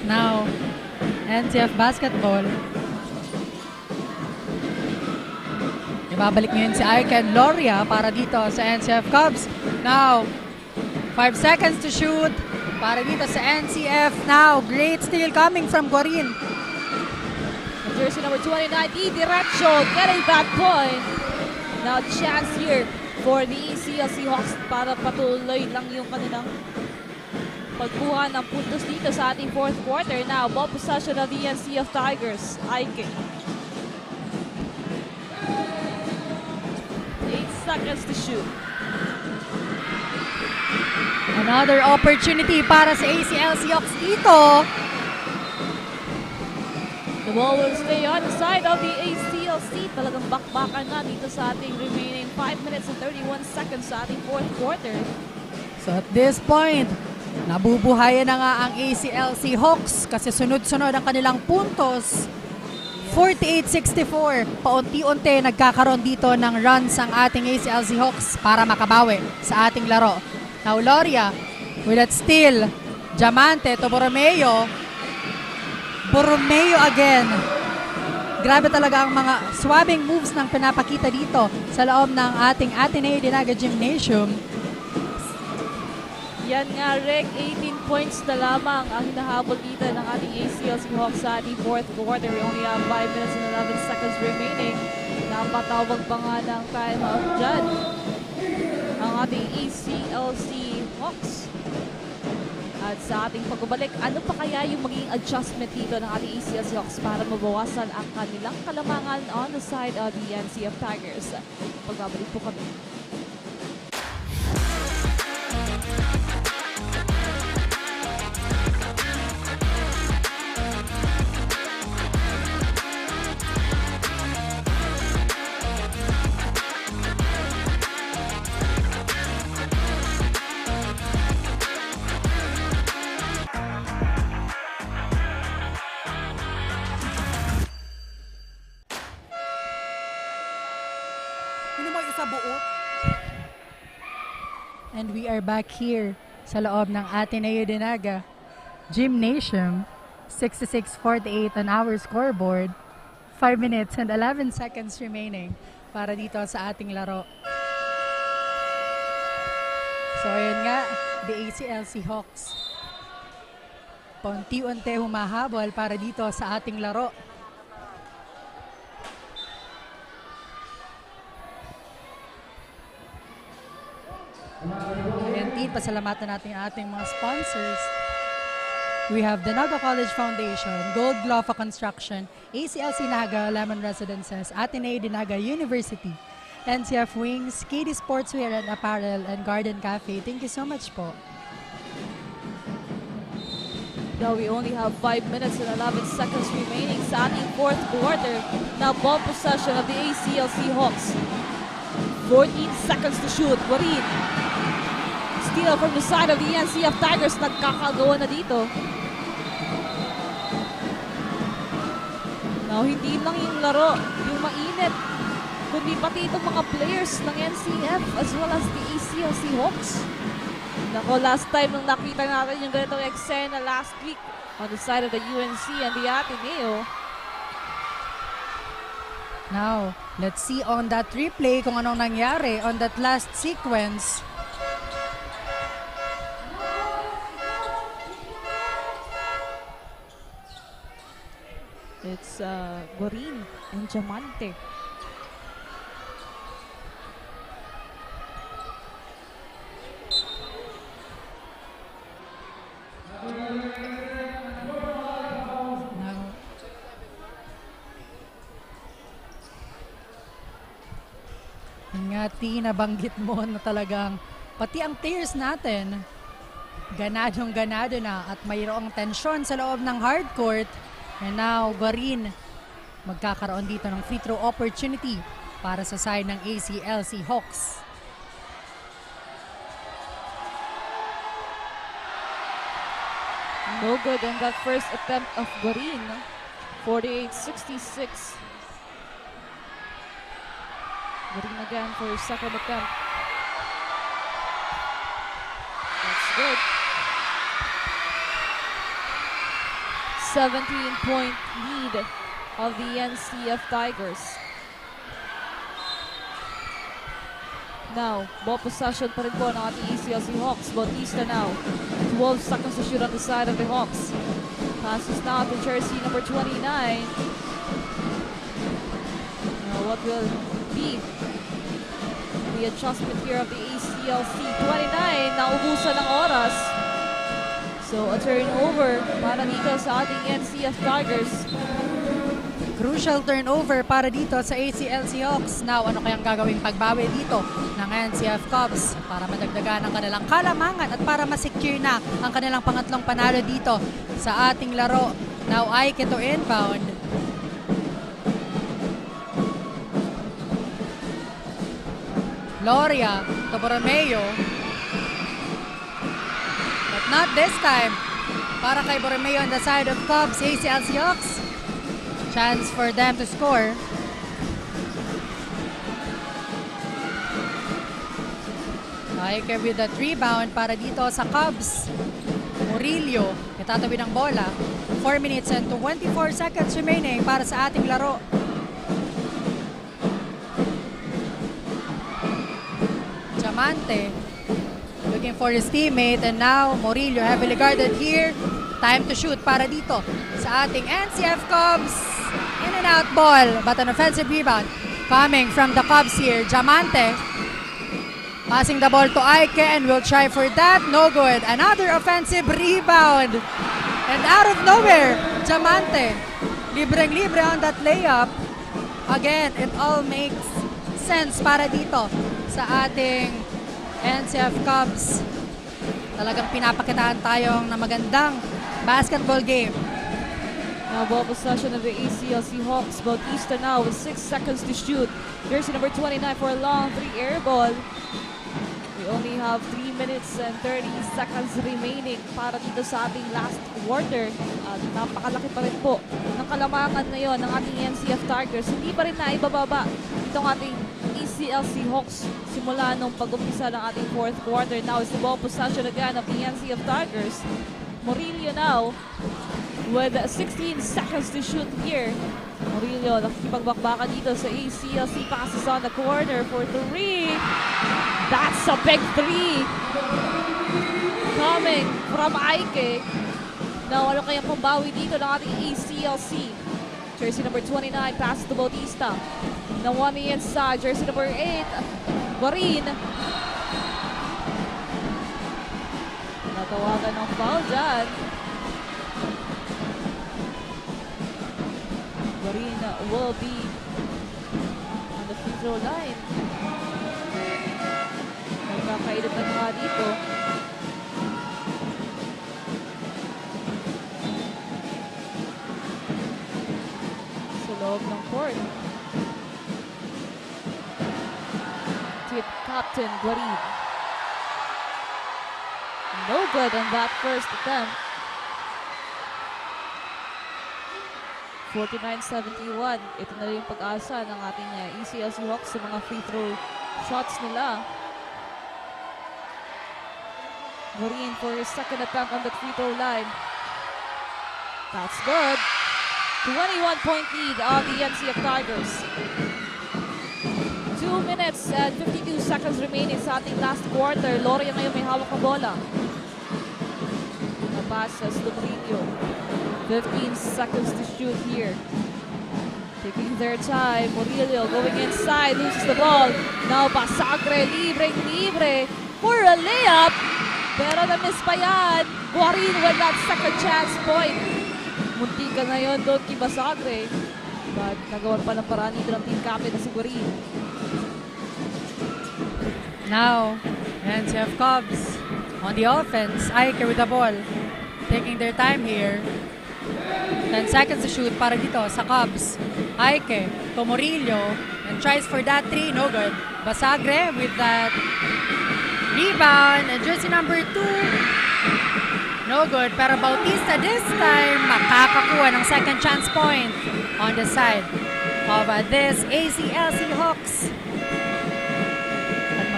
Now, NCF Basketball. Ibabalik ngayon si Aiken Loria para dito sa NCF Cubs. Now, 5 seconds to shoot para dito sa NCF. Now, great steal coming from Guarin. Jersey number 29, D. Diretso getting that point. Now, chance here for the ACLC Hawks para patuloy lang yung kanilang pagkuha ng puntos dito sa ating fourth quarter. Now, ball possession of the NCF Tigers. Aiken. 8 seconds to shoot. Another opportunity para sa ACLC Hawks dito. The ball will stay on the side of the ACLC. Talagang bakbakan na dito sa ating remaining 5 minutes and 31 seconds sa ating fourth quarter. So at this point, nabubuhayan na nga ang ACLC Hawks kasi sunod-sunod ang kanilang puntos. 48-64. Paunti-unti nagkakaroon dito ng runs ang ating ACLC Hawks para makabawi sa ating laro. Now Loria with that steal. Diamante to Borromeo. Borromeo again. Grabe talaga ang mga swabbing moves ng pinapakita dito sa loob ng ating Ateneo Dinaga Gymnasium. Yan nga, Rick, 18 points na lamang ang hinahabol dito ng ating ACLC Hawks sa ating fourth quarter. We only have 5 minutes and 11 seconds remaining. Napatawag pa nga ng time out dyan ang ating ACLC Hawks. At sa ating pagbabalik, ano pa kaya yung maging adjustment dito ng ating ACLC Hawks para mabawasan ang kanilang kalamangan on the side of the NCF Tigers? Pagbabalik po kami. are back here sa loob ng Ateneo de Naga Gymnasium. 66:48 on our scoreboard. 5 minutes and 11 seconds remaining para dito sa ating laro. So ayun nga, the ACLC Hawks. Paunti-unti humahabol para dito sa ating laro. Ayan din, pasalamatan natin ang ating mga sponsors. We have the Naga College Foundation, Gold Glofa Construction, ACLC Naga, Lemon Residences, Ateneo de Naga University, NCF Wings, KD Sportswear and Apparel, and Garden Cafe. Thank you so much po. Now we only have 5 minutes and 11 seconds remaining sa ating fourth quarter. Now ball possession of the ACLC Hawks. 14 seconds to shoot. Guarin. Steal from the side of the NCF Tigers. Nagkakagawa na dito. Now, hindi lang yung laro, yung mainit, kundi pati itong mga players ng NCF as well as the ACLC Hawks. Nako, last time nung nakita natin yung ganitong eksena last week on the side of the UNC and the Ateneo. Now, let's see on that replay kung anong nangyari on that last sequence. It's Guarin and Diamante. Now, ingati, nabanggit mo na talagang pati ang players natin ganadong ganado na at mayroong tensyon sa loob ng hardcourt. And now, Guarin magkakaroon dito ng free throw opportunity para sa side ng ACLC Hawks. No good on that first attempt of Guarin. 48-66. Guarin again for his second attempt. That's good. 17-point lead of the NCF Tigers. Now, ball possession pa rin po ng ating ACLC Hawks. Bautista now. 12 seconds to shoot on the side of the Hawks. Passes now to jersey number 29. Now, what will be the adjustment here of the ACLC 29? Naubusan ng oras. So, a turnover para dito sa ating NCF Tigers. Crucial turnover para dito sa ACLC Hawks. Now, ano kayang gagawing pagbawi dito ng NCF Cubs para madagdagan ang kanilang kalamangan at para masecure na ang kanilang pangatlong panalo dito sa ating laro. Now, Ike to inbound. Loria to Borromeo. But not this time. Para kay Borromeo on the side of Cubs, ACLC Hawks. Chance for them to score. Ike with that rebound para dito sa Cubs. Murillo, itatabi ng bola. 4 minutes and 24 seconds remaining para sa ating laro. Diamante looking for his teammate, and now Murillo heavily guarded here. Time to shoot para dito sa ating NCF Cubs. In and out ball, but an offensive rebound coming from the Cubs here. Diamante passing the ball to Ike and will try for that. No good. Another offensive rebound. And out of nowhere, Diamante. Libreng-libre on that layup. Again, it all makes sense para dito sa ating NCF Cubs. Talagang pinapakitaan tayong na magandang basketball game. Now ball possession of the ACLC Hawks. Bautista now with 6 seconds to shoot. Jersey number 29 for a long 3 air ball. We only have 3 minutes and 30 seconds remaining para dito sa ating last quarter. At napakalaki pa rin po ng kalamangan ngayon ng ating NCF Tigers. Hindi pa rin naibababa itong ating ACLC Hawks simula nung pag-umpisa ng ating fourth quarter. Now it's the ball possession again of the NCF Tigers. Murillo now with 16 seconds to shoot here. Murillo nakikipagbakbaka dito sa ACLC, passes on the corner for 3. That's a big 3 coming from Aike. Now ano kayang pambawi dito ng ating ACLC? Jersey number 29, passes to Bautista. Now on the inside, jersey number 8, Guarin. Natawagan ng foul dyan. Guarin will be on the free throw line. Nagkakailip na nga dito. Sa loob ng court. Tip Captain Guarin. No good on that first attempt. 49-71. Ito na yung pag-asa ng ating ACLC Hawks sa mga free throw shots nila. Guarin for his second attempt on the free throw line. That's good. 21-point lead of the NCF Tigers. 2 minutes and 52 seconds remaining sa ating last quarter. Loria ngayon may hawak na bola. Napasas to Murillo. 15 seconds to shoot here. Taking their time. Murillo going inside, loses the ball. Now Basagre, libre for a layup. Pero na-miss pa yan. Guarin with that second chance point. Munti ka ngayon doon kay Basagre. But nagawan pa ng paraan dito ng team captain na si Guarin. Now, NCF Cubs on the offense. Aike with the ball. Taking their time here. 10 seconds to shoot para dito sa Cubs. Aike to Murillo and tries for that 3. No good. Basagre with that rebound. And jersey number 2. No good. Pero Bautista this time makakakuha ng second chance point on the side of this ACLC Hawks.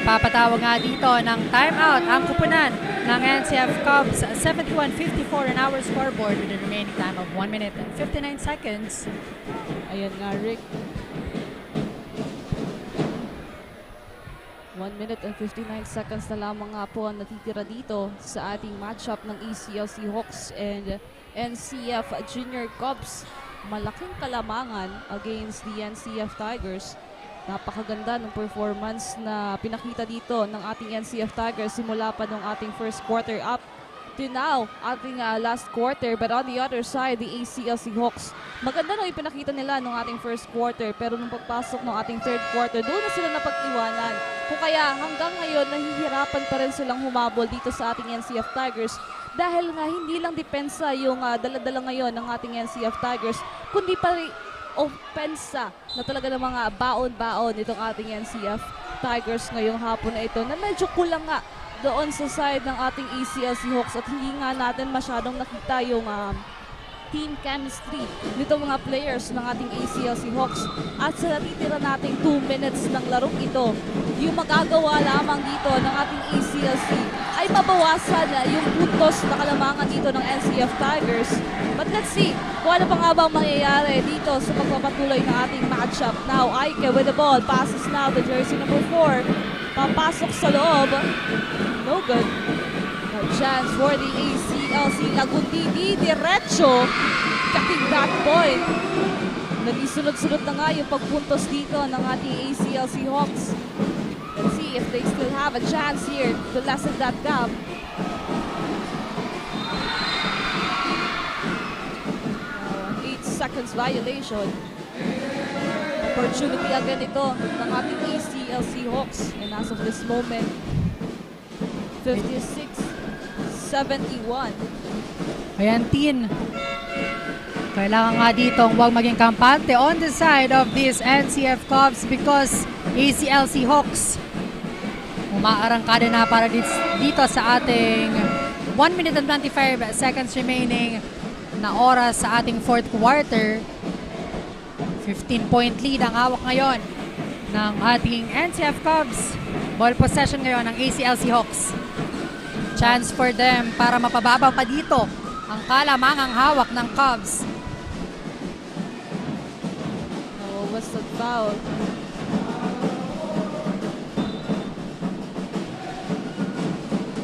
Papatawag nga dito ng timeout ang kupunan ng NCF Cubs. 71-54 on our scoreboard with the remaining time of 1 minute and 59 seconds. Ayan nga, Rick. 1 minute and 59 seconds na lamang nga po ang natitira dito sa ating matchup ng ACLC Hawks and NCF Junior Cubs. Malaking kalamangan against the NCF Tigers. Napakaganda ng performance na pinakita dito ng ating NCF Tigers simula pa ng ating first quarter up to now, ating last quarter. But on the other side, the ACLC Hawks, maganda nung ipinakita nila ng ating first quarter, pero nung pagpasok ng ating third quarter, doon na sila napag-iwanan. Kung kaya hanggang ngayon, nahihirapan pa rin silang humabol dito sa ating NCF Tigers. Dahil nga hindi lang depensa yung dala-dala ngayon ng ating NCF Tigers, kundi pa rin opensa na talaga ng mga baon-baon itong ating NCF Tigers ngayong hapon na ito na medyo kulang nga doon sa side ng ating ACLC Hawks at hindi nga natin masyadong nakita yung team chemistry nitong mga players ng ating ACLC Hawks. At sa natitira nating 2 minutes ng larong ito, yung magagawa lamang dito ng ating ACLC ay mabawasan yung puntos na kalamangan dito ng NCF Tigers. But let's see kung ano pa nga bang mangyayari dito sa pagpapatuloy ng ating matchup. Now, Aike with the ball, passes now to jersey number 4. Papasok sa loob. No good. No chance for the ACLC. Lagundidi, diretso. Cutting that point. Nag-isunod-sunod na nga yung pagpuntos dito ng ating ACLC Hawks. Let's see if they still have a chance here to lessen that gap. 8 seconds violation. Opportunity again ito ng ating ACLC Hawks. And as of this moment, 56-71. Ayan, Tin. Kailangan nga ditong huwag maging kampante on the side of this NCF Cubs because ACLC Hawks umaarangkada na para dito sa ating 1 minute and 25 seconds remaining na oras sa ating fourth quarter. 15-point lead ang hawak ngayon ng ating NCF Cubs. Ball possession ngayon ng ACLC Hawks. Chance for them para mapababaw pa dito ang kalamangang hawak ng Cubs. No, whistle foul.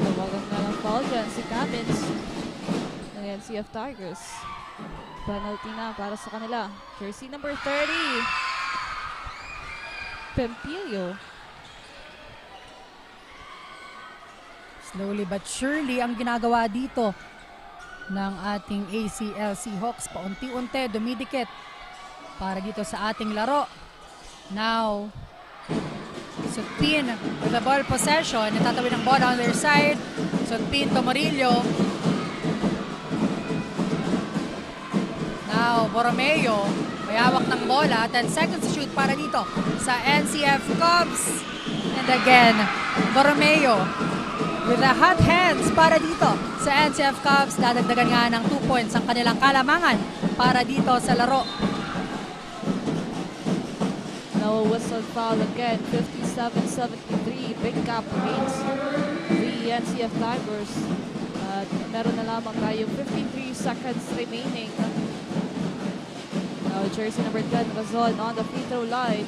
Tawagan na ng foul dyan si Cummins ng NCF Tigers. Penalty na para sa kanila. Jersey number 30. Pempilio. Slowly but surely ang ginagawa dito ng ating ACLC Hawks. Paunti-unti dumidikit para dito sa ating laro. Now, Sutpin with the ball possession. Itatawid ang ball on their side. Sutpin to Murillo. Now, Borromeo. May hawak ng bola. 10 seconds to shoot para dito sa NCF Cubs. And again, Borromeo with the hot hands para dito sa NCF Cubs. Dadagdagan nga ng 2 points ang kanilang kalamangan para dito sa laro. No whistle foul again. 57-73. Big gap against the NCF Tigers. Meron na lamang tayo 53 seconds remaining. Now jersey number 10 Gazon on the free throw line.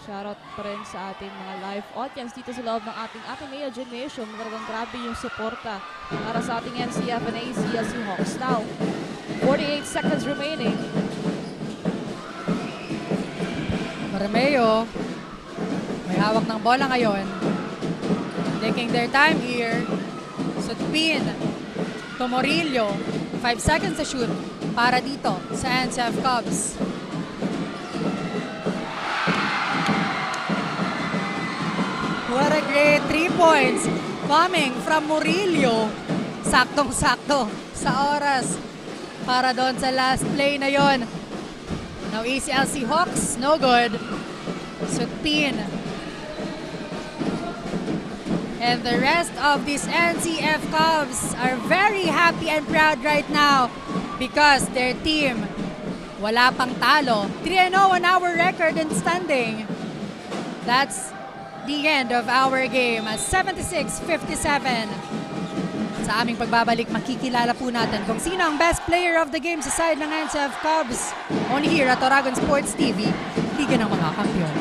Shoutout pa rin sa ating mga live audience dito sa loob ng ating Ateneo Gymnasium. Talagang grabe yung suporta para sa ating NCF and ACLC Hawks. Now, 48 seconds remaining. Borromeo, may hawak ng bola ngayon. Taking their time here. Sutpin to Murillo. 5 seconds to shoot para dito sa NCF Cubs. What a great 3 points coming from Murillo. Saktong-sakto sa oras para doon sa last play na yon. Now ACLC Hawks, no good. Sutpin. And the rest of these NCF Cubs are very happy and proud right now because their team wala pang talo. 3-0 on our record and standing. That's the end of our game, 76-57. Sa aming pagbabalik, makikilala po natin kung sino ang best player of the game sa side ng NCF Cubs. Only here at Oragon Sports TV, Liga ng mga Kampiyon.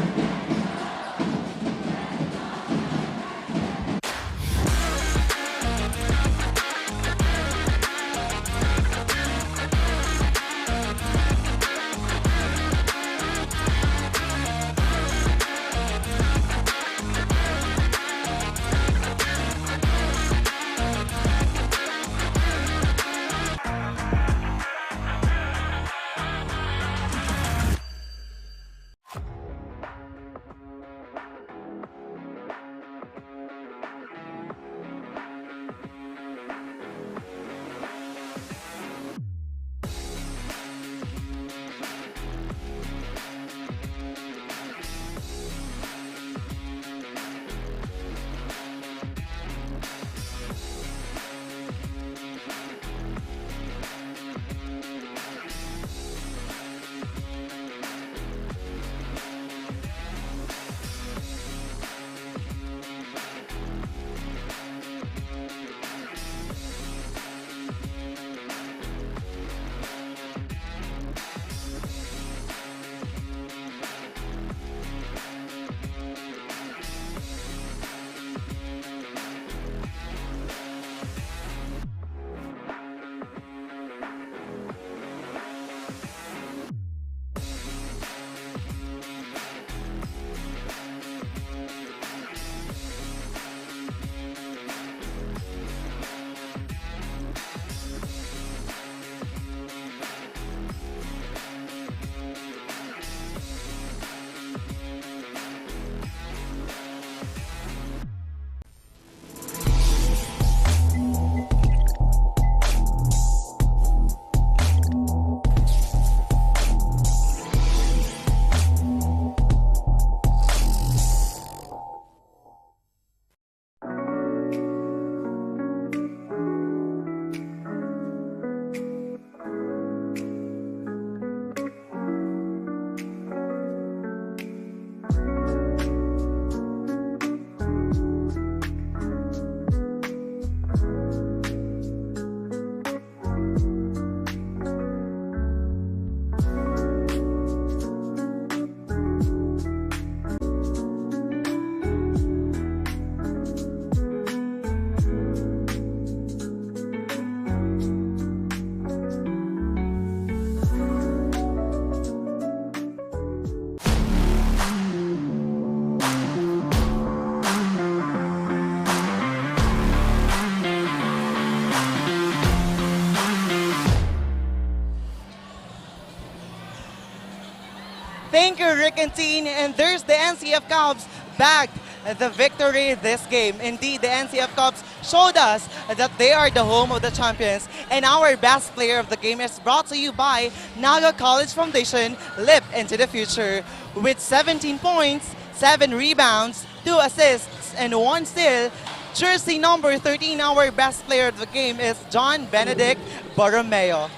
Thank you, Rick and Teen. And there's the NCF Cubs bagged the victory this game. Indeed, the NCF Cubs showed us that they are the home of the champions. And our best player of the game is brought to you by Naga College Foundation, Live into the Future. With 17 points, 7 rebounds, 2 assists, and 1 steal, jersey number 13, our best player of the game is John Benedict Borromeo.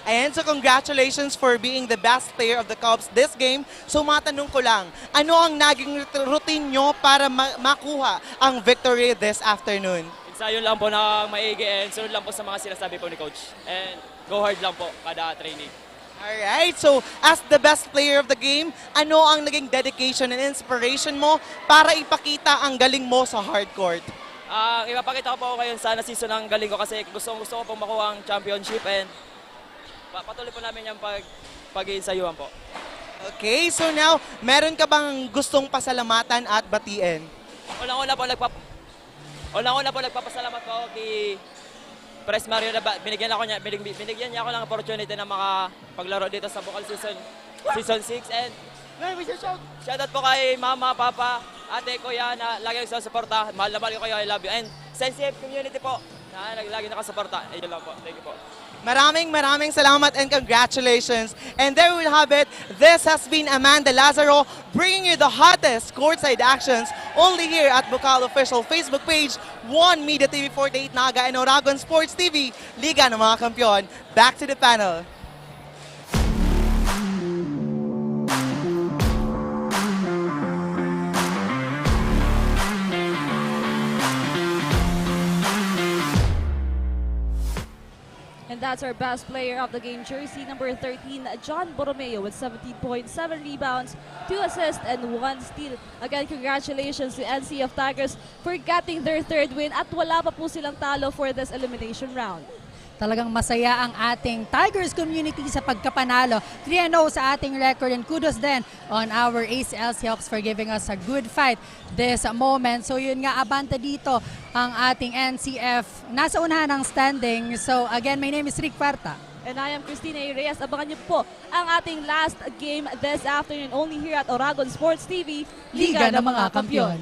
And so congratulations for being the best player of the Cubs this game. So matanong ko lang, ano ang naging routine nyo para makuha ang victory this afternoon? Ensayo lang po na maigi and sunod lang po sa mga sinasabi po ni Coach. And go hard lang po kada training. Alright, so as the best player of the game, ano ang naging dedication and inspiration mo para ipakita ang galing mo sa hard court? Ipapakita ko po ngayon sana season ang galing ko kasi gusto ko pong makuha ang championship and patuloy po namin yung pag-iinsayuhan po. Okay, so now, meron ka bang gustong pasalamatan at batiin? Unang-una po nagpapasalamat po kay Pres Mario na binigyan niya ako ng opportunity na makapaglaro dito sa Bukal Season 6 and shoutout po kay Mama, Papa, Ate, Kuya na lagi nagsusuporta. Mahal na mahal ko kayo, I love you. And sensitive community po na lagi nakasuporta. Ayun lang po. Thank you po. Maraming salamat and congratulations. And there we have it. This has been Amanda Lazaro bringing you the hottest courtside actions only here at Bukal official Facebook page, One Media TV 48 Naga and Oragon Sports TV, Liga ng mga Kampiyon. Back to the panel. And that's our best player of the game, jersey number 13, John Borromeo with 17.7 rebounds, 2 assists, and 1 steal. Again, congratulations to NCF Tigers for getting their 3rd win at wala pa po silang talo for this elimination round. Talagang masaya ang ating Tigers community sa pagkapanalo. 3-0 sa ating record and kudos din on our Ace Seahawks for giving us a good fight this moment. So yun nga, abante dito ang ating NCF. Nasa unahan ng standing. So again, my name is Rick Puerta. And I am Cristina Reyes. Abangan niyo po ang ating last game this afternoon only here at Oragon Sports TV, Liga ng mga Kampiyon.